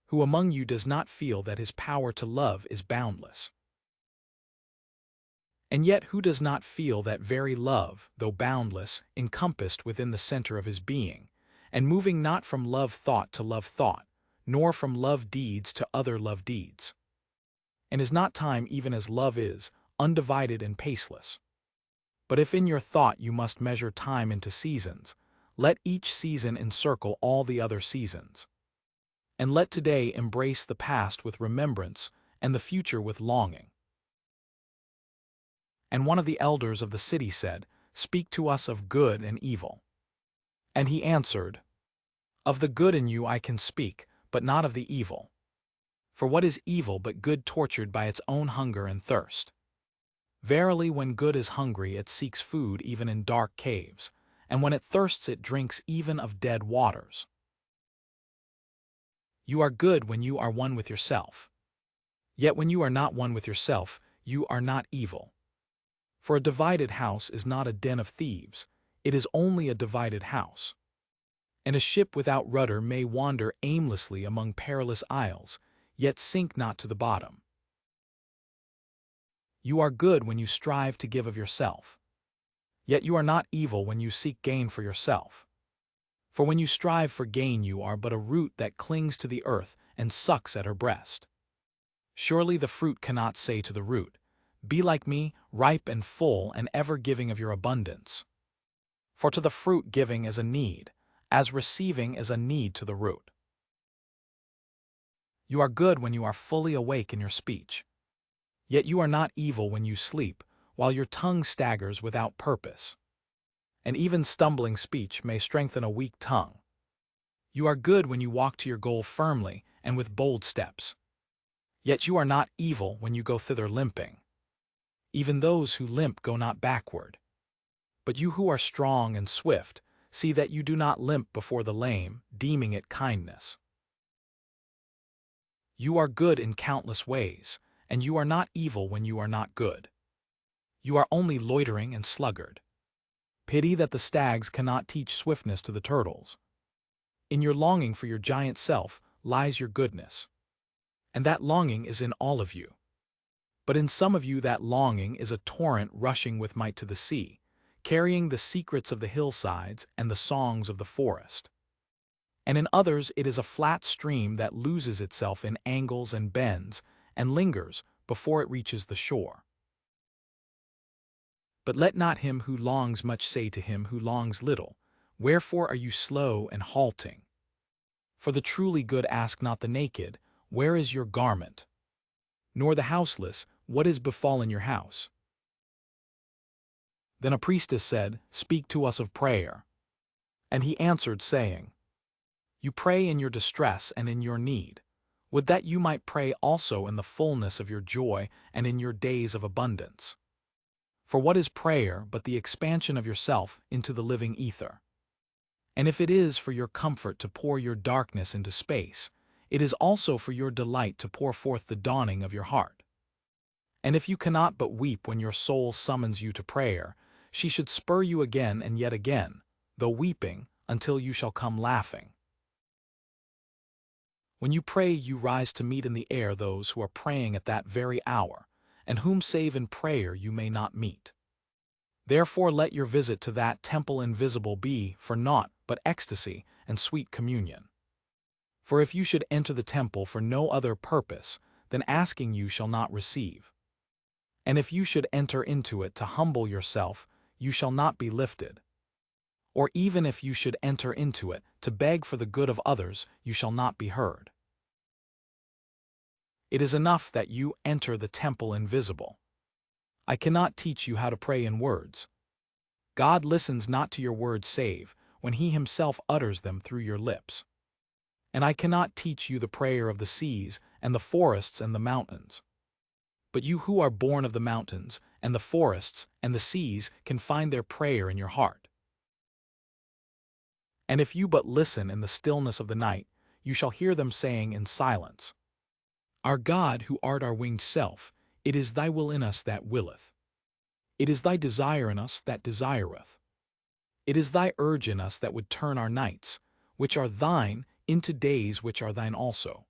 [SPEAKER 1] Who among you does not feel that his power to love is boundless? And yet who does not feel that very love, though boundless, encompassed within the center of his being, and moving not from love thought to love thought, nor from love deeds to other love deeds? And is not time even as love is, undivided and paceless? But if in your thought you must measure time into seasons, let each season encircle all the other seasons. And let today embrace the past with remembrance and the future with longing. And one of the elders of the city said, "Speak to us of good and evil." And he answered, "Of the good in you I can speak, but not of the evil. For what is evil but good tortured by its own hunger and thirst? Verily, when good is hungry, it seeks food even in dark caves, and when it thirsts it drinks even of dead waters. You are good when you are one with yourself. Yet when you are not one with yourself, you are not evil. For a divided house is not a den of thieves, it is only a divided house. And a ship without rudder may wander aimlessly among perilous isles, yet sink not to the bottom. You are good when you strive to give of yourself. Yet you are not evil when you seek gain for yourself. For when you strive for gain you are but a root that clings to the earth and sucks at her breast. Surely the fruit cannot say to the root, 'Be like me, ripe and full and ever giving of your abundance.' For to the fruit giving is a need, as receiving is a need to the root. You are good when you are fully awake in your speech. Yet you are not evil when you sleep, while your tongue staggers without purpose. And even stumbling speech may strengthen a weak tongue. You are good when you walk to your goal firmly and with bold steps. Yet you are not evil when you go thither limping. Even those who limp go not backward. But you who are strong and swift, see that you do not limp before the lame, deeming it kindness. You are good in countless ways, and you are not evil when you are not good. You are only loitering and sluggard. Pity that the stags cannot teach swiftness to the turtles. In your longing for your giant self lies your goodness. And that longing is in all of you. But in some of you that longing is a torrent rushing with might to the sea, carrying the secrets of the hillsides and the songs of the forest. And in others it is a flat stream that loses itself in angles and bends and lingers before it reaches the shore. But let not him who longs much say to him who longs little, 'Wherefore are you slow and halting?' For the truly good ask not the naked, 'Where is your garment?' Nor the houseless, 'What is befallen your house?' Then a priestess said, "Speak to us of prayer." And he answered, saying, "You pray in your distress and in your need. Would that you might pray also in the fullness of your joy and in your days of abundance. For what is prayer but the expansion of yourself into the living ether? And if it is for your comfort to pour your darkness into space, it is also for your delight to pour forth the dawning of your heart. And if you cannot but weep when your soul summons you to prayer, she should spur you again and yet again, though weeping, until you shall come laughing. When you pray, you rise to meet in the air those who are praying at that very hour, and whom save in prayer you may not meet. Therefore let your visit to that temple invisible be for naught but ecstasy and sweet communion. For if you should enter the temple for no other purpose, then asking you shall not receive. And if you should enter into it to humble yourself, you shall not be lifted. Or even if you should enter into it to beg for the good of others, you shall not be heard. It is enough that you enter the temple invisible. I cannot teach you how to pray in words. God listens not to your words save when He Himself utters them through your lips. And I cannot teach you the prayer of the seas and the forests and the mountains. But you who are born of the mountains and the forests and the seas can find their prayer in your heart. And if you but listen in the stillness of the night, you shall hear them saying in silence, "Our God, who art our winged self, it is thy will in us that willeth. It is thy desire in us that desireth. It is thy urge in us that would turn our nights, which are thine, into days which are thine also.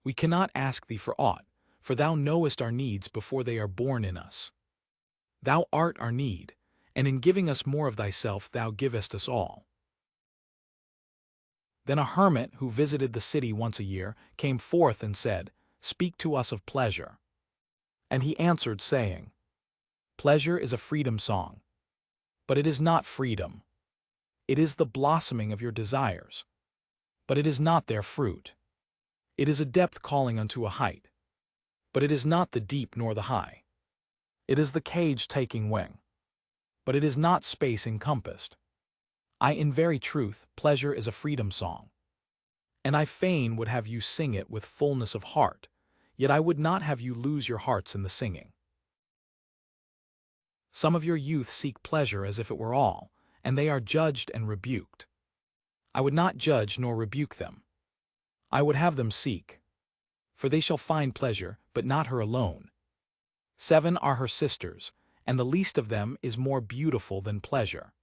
[SPEAKER 1] We cannot ask thee for aught, for thou knowest our needs before they are born in us. Thou art our need, and in giving us more of thyself thou givest us all." Then a hermit who visited the city once a year came forth and said, "Speak to us of pleasure." And he answered, saying, "Pleasure is a freedom song. But it is not freedom. It is the blossoming of your desires. But it is not their fruit. It is a depth calling unto a height. But it is not the deep nor the high. It is the cage taking wing. But it is not space encompassed. In very truth, pleasure is a freedom song. And I fain would have you sing it with fullness of heart, yet I would not have you lose your hearts in the singing. Some of your youth seek pleasure as if it were all, and they are judged and rebuked. I would not judge nor rebuke them. I would have them seek. For they shall find pleasure, but not her alone. 7 are her sisters, and the least of them is more beautiful than pleasure.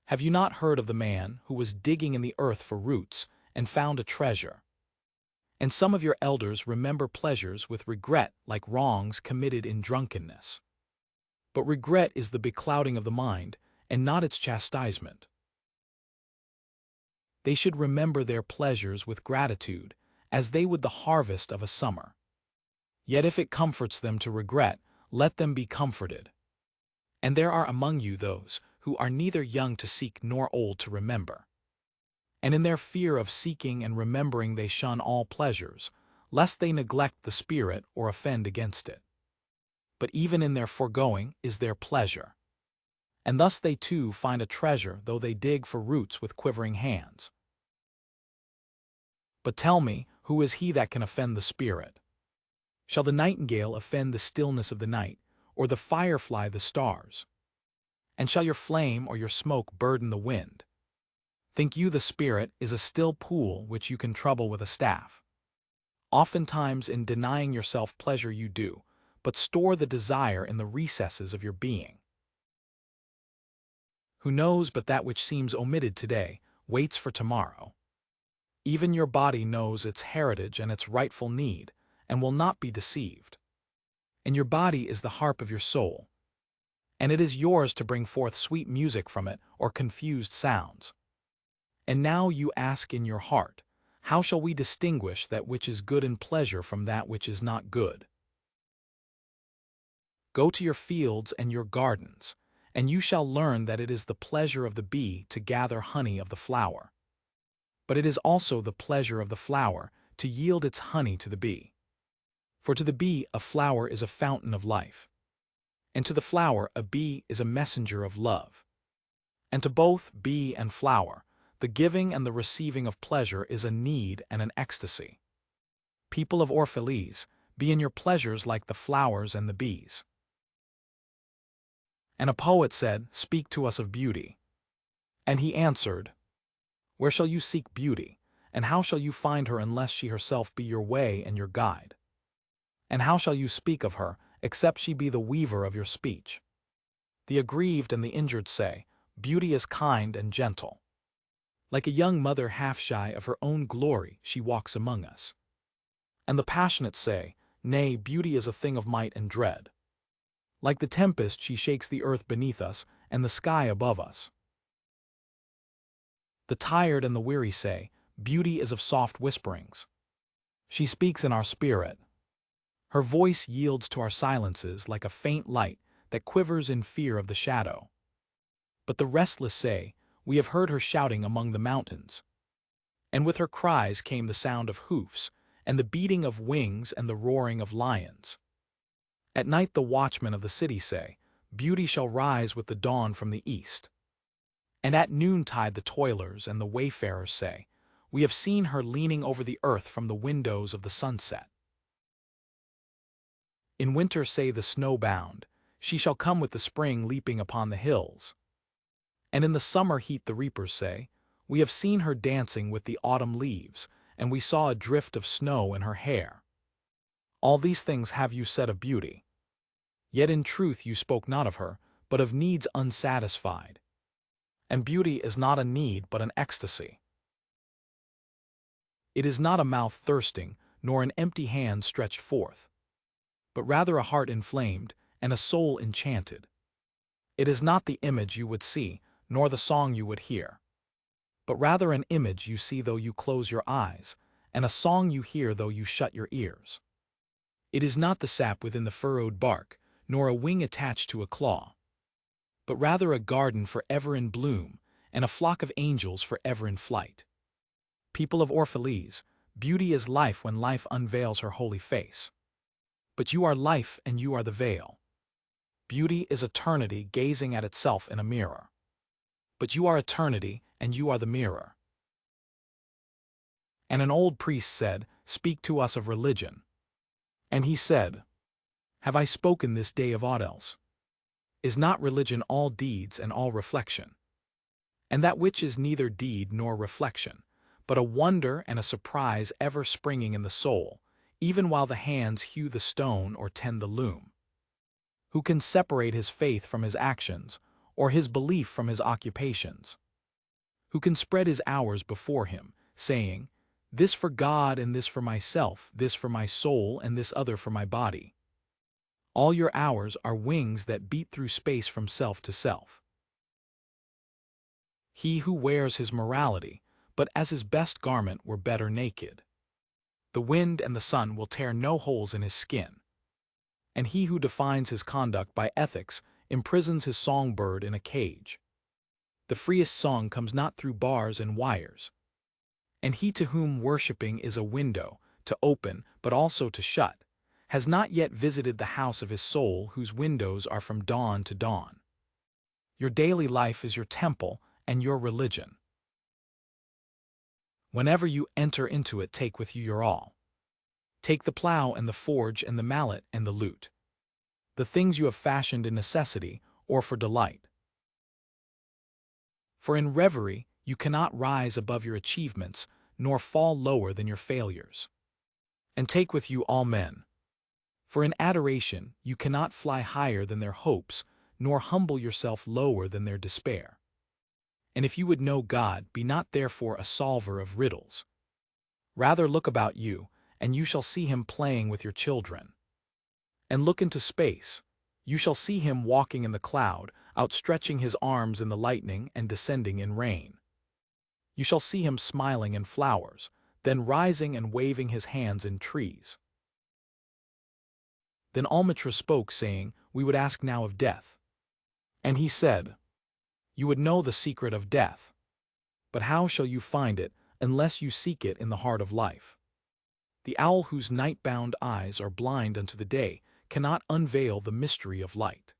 [SPEAKER 1] Have you not heard of the man who was digging in the earth for roots and found a treasure? And some of your elders remember pleasures with regret like wrongs committed in drunkenness. But regret is the beclouding of the mind, and not its chastisement. They should remember their pleasures with gratitude, as they would the harvest of a summer. Yet if it comforts them to regret, let them be comforted. And there are among you those who are neither young to seek nor old to remember. And in their fear of seeking and remembering they shun all pleasures, lest they neglect the spirit or offend against it. But even in their foregoing is their pleasure. And thus they too find a treasure though they dig for roots with quivering hands. But tell me, who is he that can offend the spirit? Shall the nightingale offend the stillness of the night, or the firefly the stars? And shall your flame or your smoke burden the wind? Think you the spirit is a still pool which you can trouble with a staff? Oftentimes in denying yourself pleasure you do, but store the desire in the recesses of your being. Who knows but that which seems omitted today waits for tomorrow? Even your body knows its heritage and its rightful need, and will not be deceived. And your body is the harp of your soul, and it is yours to bring forth sweet music from it or confused sounds. And now you ask in your heart, how shall we distinguish that which is good and pleasure from that which is not good? Go to your fields and your gardens, and you shall learn that it is the pleasure of the bee to gather honey of the flower. But it is also the pleasure of the flower to yield its honey to the bee. For to the bee a flower is a fountain of life. And to the flower a bee is a messenger of love. And to both bee and flower, the giving and the receiving of pleasure is a need and an ecstasy. People of Orphalese, be in your pleasures like the flowers and the bees. And a poet said, Speak to us of beauty. And he answered, Where shall you seek beauty, and how shall you find her unless she herself be your way and your guide? And how shall you speak of her, except she be the weaver of your speech? The aggrieved and the injured say, Beauty is kind and gentle. Like a young mother half shy of her own glory, she walks among us. And the passionate say, Nay, beauty is a thing of might and dread. Like the tempest, she shakes the earth beneath us and the sky above us. The tired and the weary say, Beauty is of soft whisperings. She speaks in our spirit. Her voice yields to our silences like a faint light that quivers in fear of the shadow. But the restless say, We have heard her shouting among the mountains. And with her cries came the sound of hoofs, and the beating of wings and the roaring of lions. At night the watchmen of the city say, Beauty shall rise with the dawn from the east. And at noontide the toilers and the wayfarers say, We have seen her leaning over the earth from the windows of the sunset. In winter say the snow-bound, She shall come with the spring leaping upon the hills. And in the summer heat the reapers say, We have seen her dancing with the autumn leaves, and we saw a drift of snow in her hair. All these things have you said of beauty. Yet in truth you spoke not of her, but of needs unsatisfied. And beauty is not a need but an ecstasy. It is not a mouth thirsting, nor an empty hand stretched forth, but rather a heart inflamed and a soul enchanted. It is not the image you would see, nor the song you would hear, but rather an image you see though you close your eyes, and a song you hear though you shut your ears. It is not the sap within the furrowed bark, nor a wing attached to a claw, but rather a garden forever in bloom, and a flock of angels forever in flight. People of Orphalese, beauty is life when life unveils her holy face. But you are life and you are the veil. Beauty is eternity gazing at itself in a mirror. But you are eternity and you are the mirror. And an old priest said, Speak to us of religion. And he said, Have I spoken this day of aught else? Is not religion all deeds and all reflection? And that which is neither deed nor reflection, but a wonder and a surprise ever springing in the soul, even while the hands hew the stone or tend the loom? Who can separate his faith from his actions, or his belief from his occupations? Who can spread his hours before him, saying, This for God and this for myself, this for my soul and this other for my body? All your hours are wings that beat through space from self to self. He who wears his morality, but as his best garment were better naked. The wind and the sun will tear no holes in his skin. And he who defines his conduct by ethics imprisons his songbird in a cage. The freest song comes not through bars and wires. And he to whom worshipping is a window, to open but also to shut, has not yet visited the house of his soul whose windows are from dawn to dawn. Your daily life is your temple and your religion. Whenever you enter into it, take with you your all. Take the plow and the forge and the mallet and the lute, the things you have fashioned in necessity or for delight. For in reverie you cannot rise above your achievements, nor fall lower than your failures. And take with you all men. For in adoration you cannot fly higher than their hopes, nor humble yourself lower than their despair. And if you would know God, be not therefore a solver of riddles. Rather look about you, and you shall see him playing with your children. And look into space, you shall see him walking in the cloud, outstretching his arms in the lightning and descending in rain. You shall see him smiling in flowers, then rising and waving his hands in trees. Then Almustafa spoke, saying, We would ask now of death. And he said, You would know the secret of death. But how shall you find it unless you seek it in the heart of life? The owl whose night-bound eyes are blind unto the day cannot unveil the mystery of light.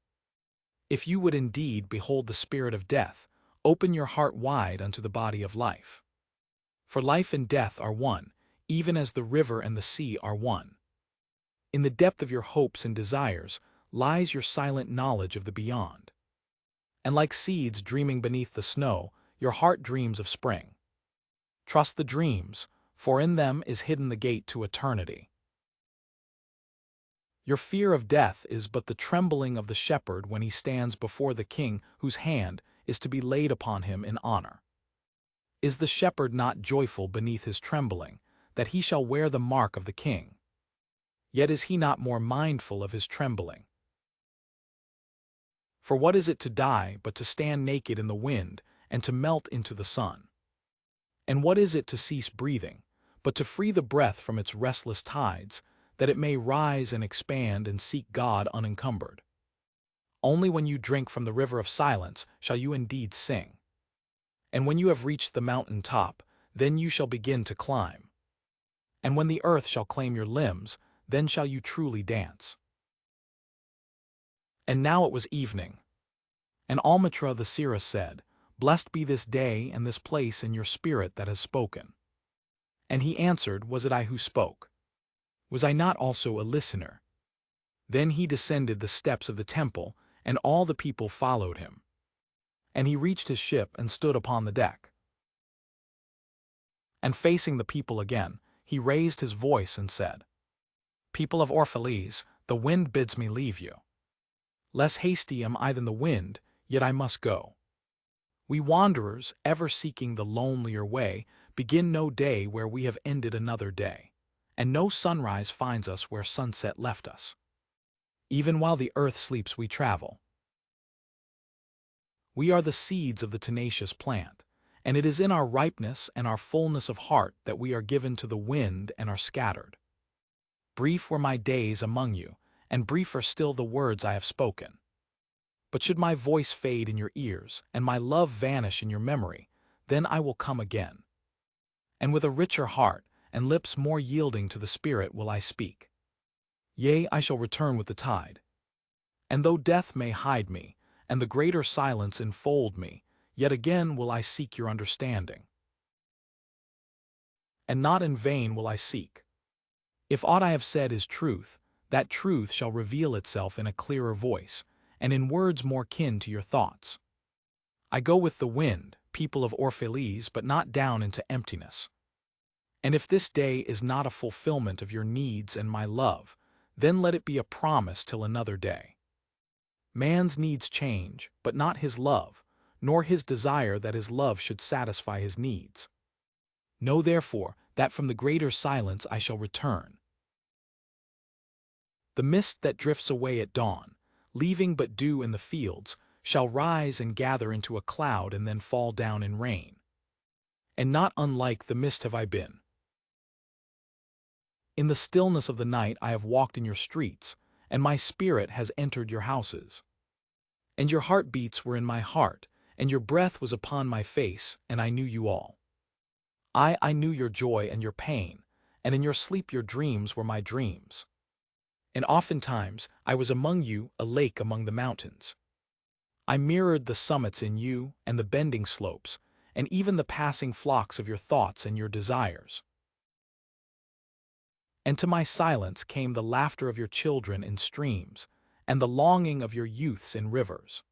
[SPEAKER 1] If you would indeed behold the spirit of death, open your heart wide unto the body of life. For life and death are one, even as the river and the sea are one. In the depth of your hopes and desires lies your silent knowledge of the beyond. And like seeds dreaming beneath the snow, your heart dreams of spring. Trust the dreams, for in them is hidden the gate to eternity. Your fear of death is but the trembling of the shepherd when he stands before the king whose hand is to be laid upon him in honor. Is the shepherd not joyful beneath his trembling, that he shall wear the mark of the king? Yet is he not more mindful of his trembling? For what is it to die but to stand naked in the wind and to melt into the sun? And what is it to cease breathing, but to free the breath from its restless tides, that it may rise and expand and seek God unencumbered? Only when you drink from the river of silence shall you indeed sing. And when you have reached the mountain top, then you shall begin to climb. And when the earth shall claim your limbs, then shall you truly dance. And now it was evening. And Almustafa the seer said, Blessed be this day and this place in your spirit that has spoken. And he answered, Was it I who spoke? Was I not also a listener? Then he descended the steps of the temple, and all the people followed him. And he reached his ship and stood upon the deck. And facing the people again, he raised his voice and said, People of Orphalese, the wind bids me leave you. Less hasty am I than the wind, yet I must go. We wanderers, ever seeking the lonelier way, begin no day where we have ended another day, and no sunrise finds us where sunset left us. Even while the earth sleeps we travel. We are the seeds of the tenacious plant, and it is in our ripeness and our fullness of heart that we are given to the wind and are scattered. Brief were my days among you, and briefer still the words I have spoken. But should my voice fade in your ears, and my love vanish in your memory, then I will come again. And with a richer heart, and lips more yielding to the Spirit will I speak. Yea, I shall return with the tide. And though death may hide me, and the greater silence enfold me, yet again will I seek your understanding. And not in vain will I seek. If aught I have said is truth, that truth shall reveal itself in a clearer voice, and in words more kin to your thoughts. I go with the wind, people of Orphalese, but not down into emptiness. And if this day is not a fulfillment of your needs and my love, then let it be a promise till another day. Man's needs change, but not his love, nor his desire that his love should satisfy his needs. Know therefore that from the greater silence I shall return. The mist that drifts away at dawn, leaving but dew in the fields, shall rise and gather into a cloud and then fall down in rain. And not unlike the mist have I been. In the stillness of the night I have walked in your streets, and my spirit has entered your houses. And your heartbeats were in my heart, and your breath was upon my face, and I knew you all. I knew your joy and your pain, and in your sleep your dreams were my dreams. And oftentimes I was among you, a lake among the mountains. I mirrored the summits in you, and the bending slopes, and even the passing flocks of your thoughts and your desires. And to my silence came the laughter of your children in streams, and the longing of your youths in rivers.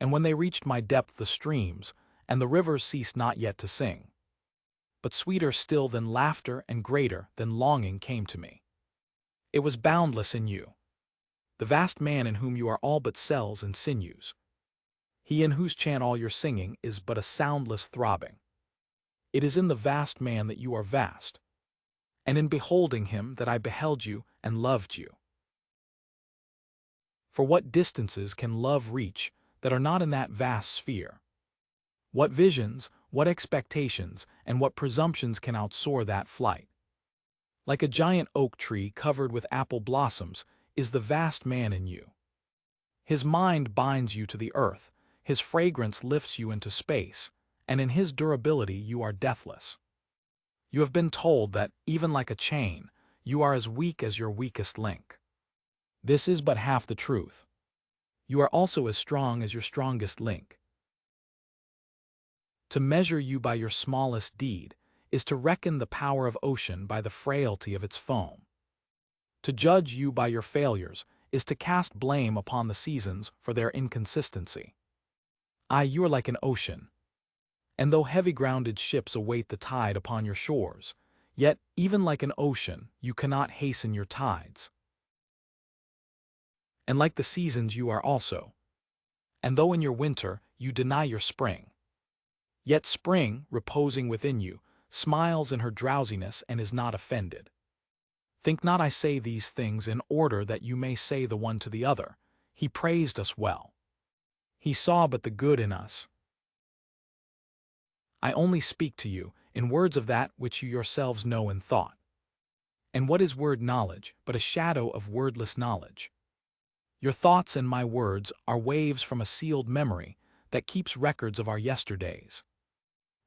[SPEAKER 1] And when they reached my depth the streams, and the rivers ceased not yet to sing. But sweeter still than laughter and greater than longing came to me. It was boundless in you, the vast man in whom you are all but cells and sinews. He in whose chant all your singing is but a soundless throbbing. It is in the vast man that you are vast, and in beholding him that I beheld you and loved you. For what distances can love reach that are not in that vast sphere? What visions, what expectations, and what presumptions can outsoar that flight? Like a giant oak tree covered with apple blossoms is the vast man in you. His mind binds you to the earth, his fragrance lifts you into space, and in his durability you are deathless. You have been told that, even like a chain, you are as weak as your weakest link. This is but half the truth. You are also as strong as your strongest link. To measure you by your smallest deed is to reckon the power of ocean by the frailty of its foam. To judge you by your failures is to cast blame upon the seasons for their inconsistency. You are like an ocean, and though heavy-grounded ships await the tide upon your shores, yet, even like an ocean, you cannot hasten your tides. And like the seasons you are also. And though in your winter you deny your spring, yet spring, reposing within you, smiles in her drowsiness and is not offended. Think not I say these things in order that you may say the one to the other, he praised us well. He saw but the good in us. I only speak to you in words of that which you yourselves know in thought. And what is word knowledge but a shadow of wordless knowledge? Your thoughts and my words are waves from a sealed memory that keeps records of our yesterdays,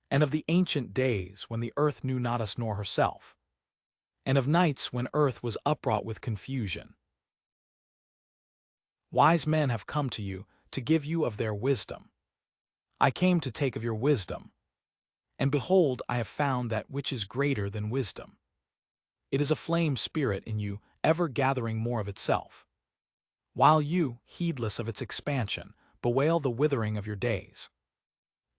[SPEAKER 1] and of the ancient days when the earth knew not us nor herself, and of nights when earth was upwrought with confusion. Wise men have come to you to give you of their wisdom. I came to take of your wisdom, and behold, I have found that which is greater than wisdom. It is a flame spirit in you, ever gathering more of itself, while you, heedless of its expansion, bewail the withering of your days.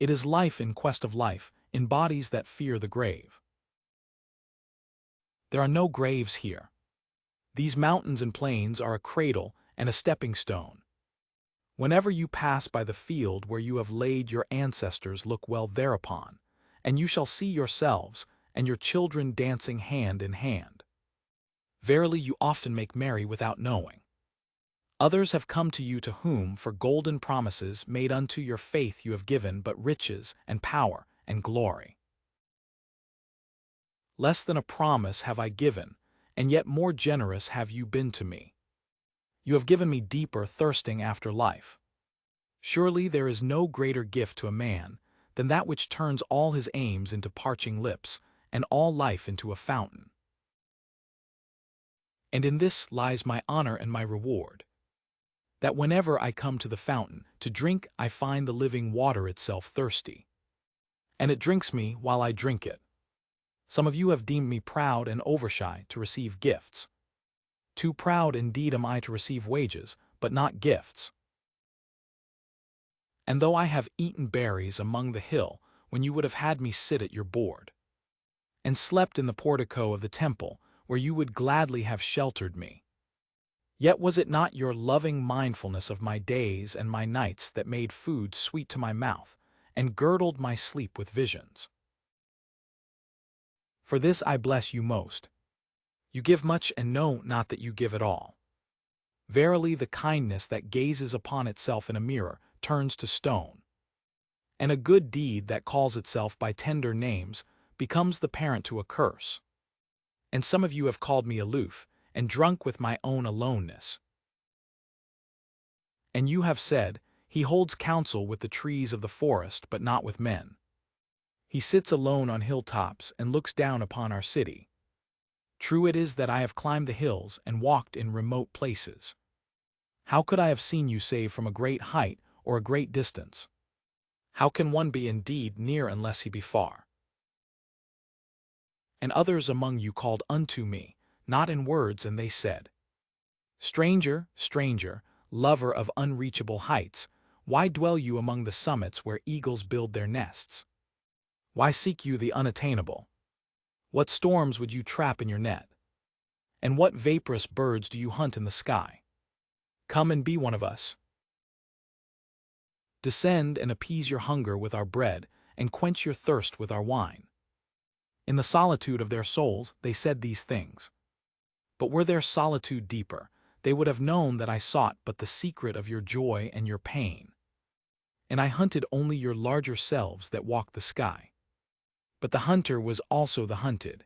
[SPEAKER 1] It is life in quest of life, in bodies that fear the grave. There are no graves here. These mountains and plains are a cradle and a stepping stone. Whenever you pass by the field where you have laid your ancestors, look well thereupon, and you shall see yourselves and your children dancing hand in hand. Verily you often make merry without knowing. Others have come to you to whom for golden promises made unto your faith you have given but riches and power and glory. Less than a promise have I given, and yet more generous have you been to me. You have given me deeper thirsting after life. Surely there is no greater gift to a man than that which turns all his aims into parching lips, and all life into a fountain. And in this lies my honor and my reward, that whenever I come to the fountain to drink, I find the living water itself thirsty, and it drinks me while I drink it. Some of you have deemed me proud and overshy to receive gifts. Too proud indeed am I to receive wages, but not gifts. And though I have eaten berries among the hill, when you would have had me sit at your board, and slept in the portico of the temple, where you would gladly have sheltered me, yet was it not your loving mindfulness of my days and my nights that made food sweet to my mouth, and girdled my sleep with visions? For this I bless you most. You give much and know not that you give at all. Verily the kindness that gazes upon itself in a mirror turns to stone, and a good deed that calls itself by tender names becomes the parent to a curse. And some of you have called me aloof, and drunk with my own aloneness. And you have said, he holds counsel with the trees of the forest, but not with men. He sits alone on hilltops and looks down upon our city. True it is that I have climbed the hills and walked in remote places. How could I have seen you save from a great height or a great distance? How can one be indeed near unless he be far? And others among you called unto me, not in words, and they said, Stranger, stranger, lover of unreachable heights, why dwell you among the summits where eagles build their nests? Why seek you the unattainable? What storms would you trap in your net? And what vaporous birds do you hunt in the sky? Come and be one of us. Descend and appease your hunger with our bread, and quench your thirst with our wine. In the solitude of their souls they said these things. But were their solitude deeper, they would have known that I sought but the secret of your joy and your pain. And I hunted only your larger selves that walked the sky. But the hunter was also the hunted.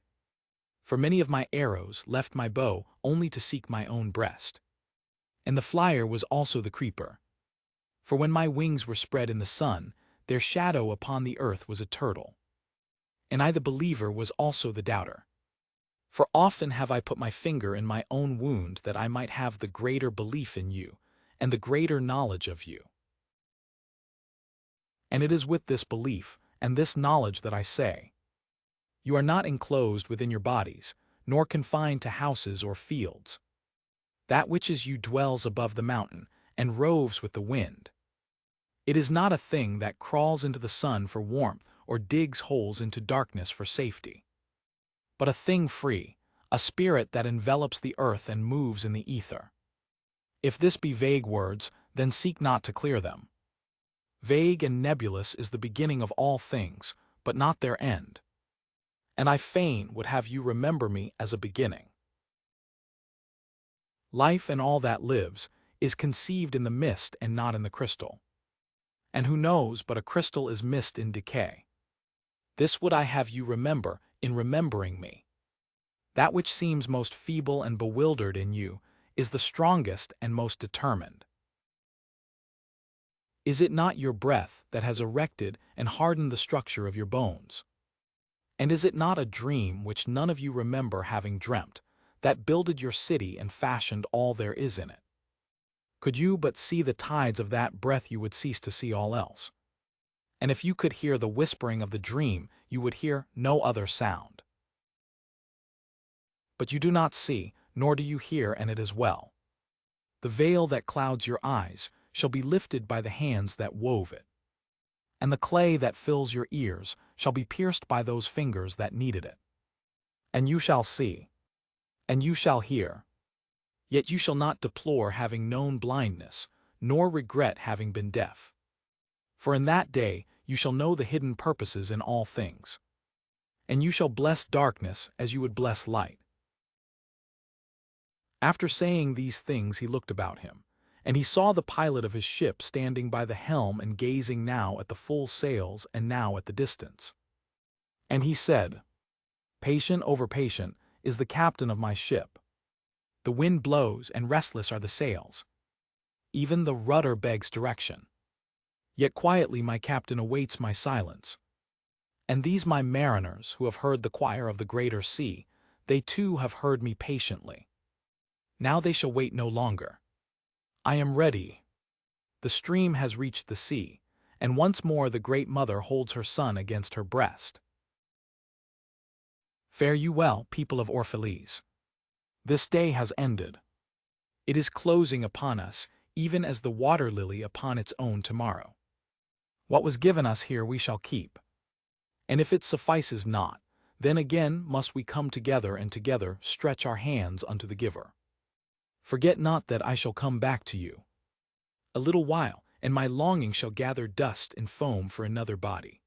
[SPEAKER 1] For many of my arrows left my bow only to seek my own breast. And the flyer was also the creeper. For when my wings were spread in the sun, their shadow upon the earth was a turtle. And I the believer was also the doubter. For often have I put my finger in my own wound that I might have the greater belief in you, and the greater knowledge of you. And it is with this belief and this knowledge that I say, you are not enclosed within your bodies, nor confined to houses or fields. That which is you dwells above the mountain, and roves with the wind. It is not a thing that crawls into the sun for warmth or digs holes into darkness for safety, but a thing free, a spirit that envelops the earth and moves in the ether. If this be vague words, then seek not to clear them. Vague and nebulous is the beginning of all things, but not their end. And I fain would have you remember me as a beginning. Life and all that lives is conceived in the mist and not in the crystal. And who knows but a crystal is mist in decay? This would I have you remember in remembering me. That which seems most feeble and bewildered in you is the strongest and most determined. Is it not your breath that has erected and hardened the structure of your bones? And is it not a dream which none of you remember having dreamt, that builded your city and fashioned all there is in it? Could you but see the tides of that breath, you would cease to see all else. And if you could hear the whispering of the dream, you would hear no other sound. But you do not see, nor do you hear, and it is well. The veil that clouds your eyes shall be lifted by the hands that wove it, and the clay that fills your ears shall be pierced by those fingers that kneaded it. And you shall see, and you shall hear, yet you shall not deplore having known blindness, nor regret having been deaf. For in that day you shall know the hidden purposes in all things, and you shall bless darkness as you would bless light. After saying these things he looked about him, and he saw the pilot of his ship standing by the helm and gazing now at the full sails and now at the distance. And he said, Patient over patient is the captain of my ship. The wind blows and restless are the sails. Even the rudder begs direction. Yet quietly my captain awaits my silence. And these my mariners who have heard the choir of the greater sea, they too have heard me patiently. Now they shall wait no longer. I am ready. The stream has reached the sea, and once more the great mother holds her son against her breast. Fare you well, people of Orphalese. This day has ended. It is closing upon us, even as the water lily upon its own tomorrow. What was given us here we shall keep. And if it suffices not, then again must we come together and together stretch our hands unto the giver. Forget not that I shall come back to you. A little while, and my longing shall gather dust and foam for another body.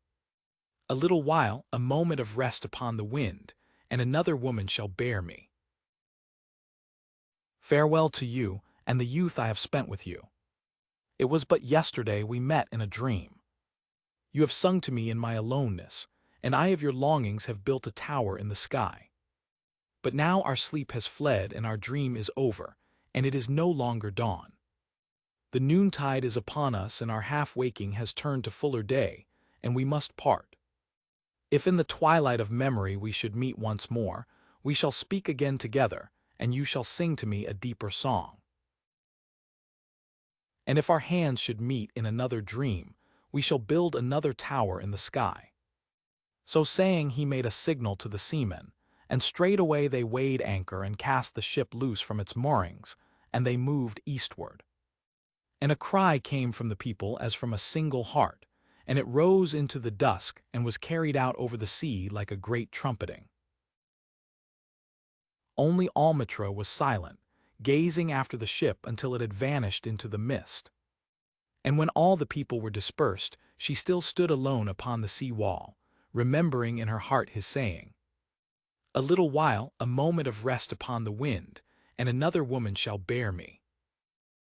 [SPEAKER 1] A little while, a moment of rest upon the wind, and another woman shall bear me. Farewell to you, and the youth I have spent with you. It was but yesterday we met in a dream. You have sung to me in my aloneness, and I of your longings have built a tower in the sky. But now our sleep has fled and our dream is over, and it is no longer dawn. The noontide is upon us and our half-waking has turned to fuller day, and we must part. If in the twilight of memory we should meet once more, we shall speak again together, and you shall sing to me a deeper song. And if our hands should meet in another dream, we shall build another tower in the sky. So saying, he made a signal to the seamen, and straightway they weighed anchor and cast the ship loose from its moorings, and they moved eastward. And a cry came from the people as from a single heart, and it rose into the dusk and was carried out over the sea like a great trumpeting. Only Almustafa was silent, gazing after the ship until it had vanished into the mist. And when all the people were dispersed, she still stood alone upon the sea wall, remembering in her heart his saying, A little while, a moment of rest upon the wind, and another woman shall bear me.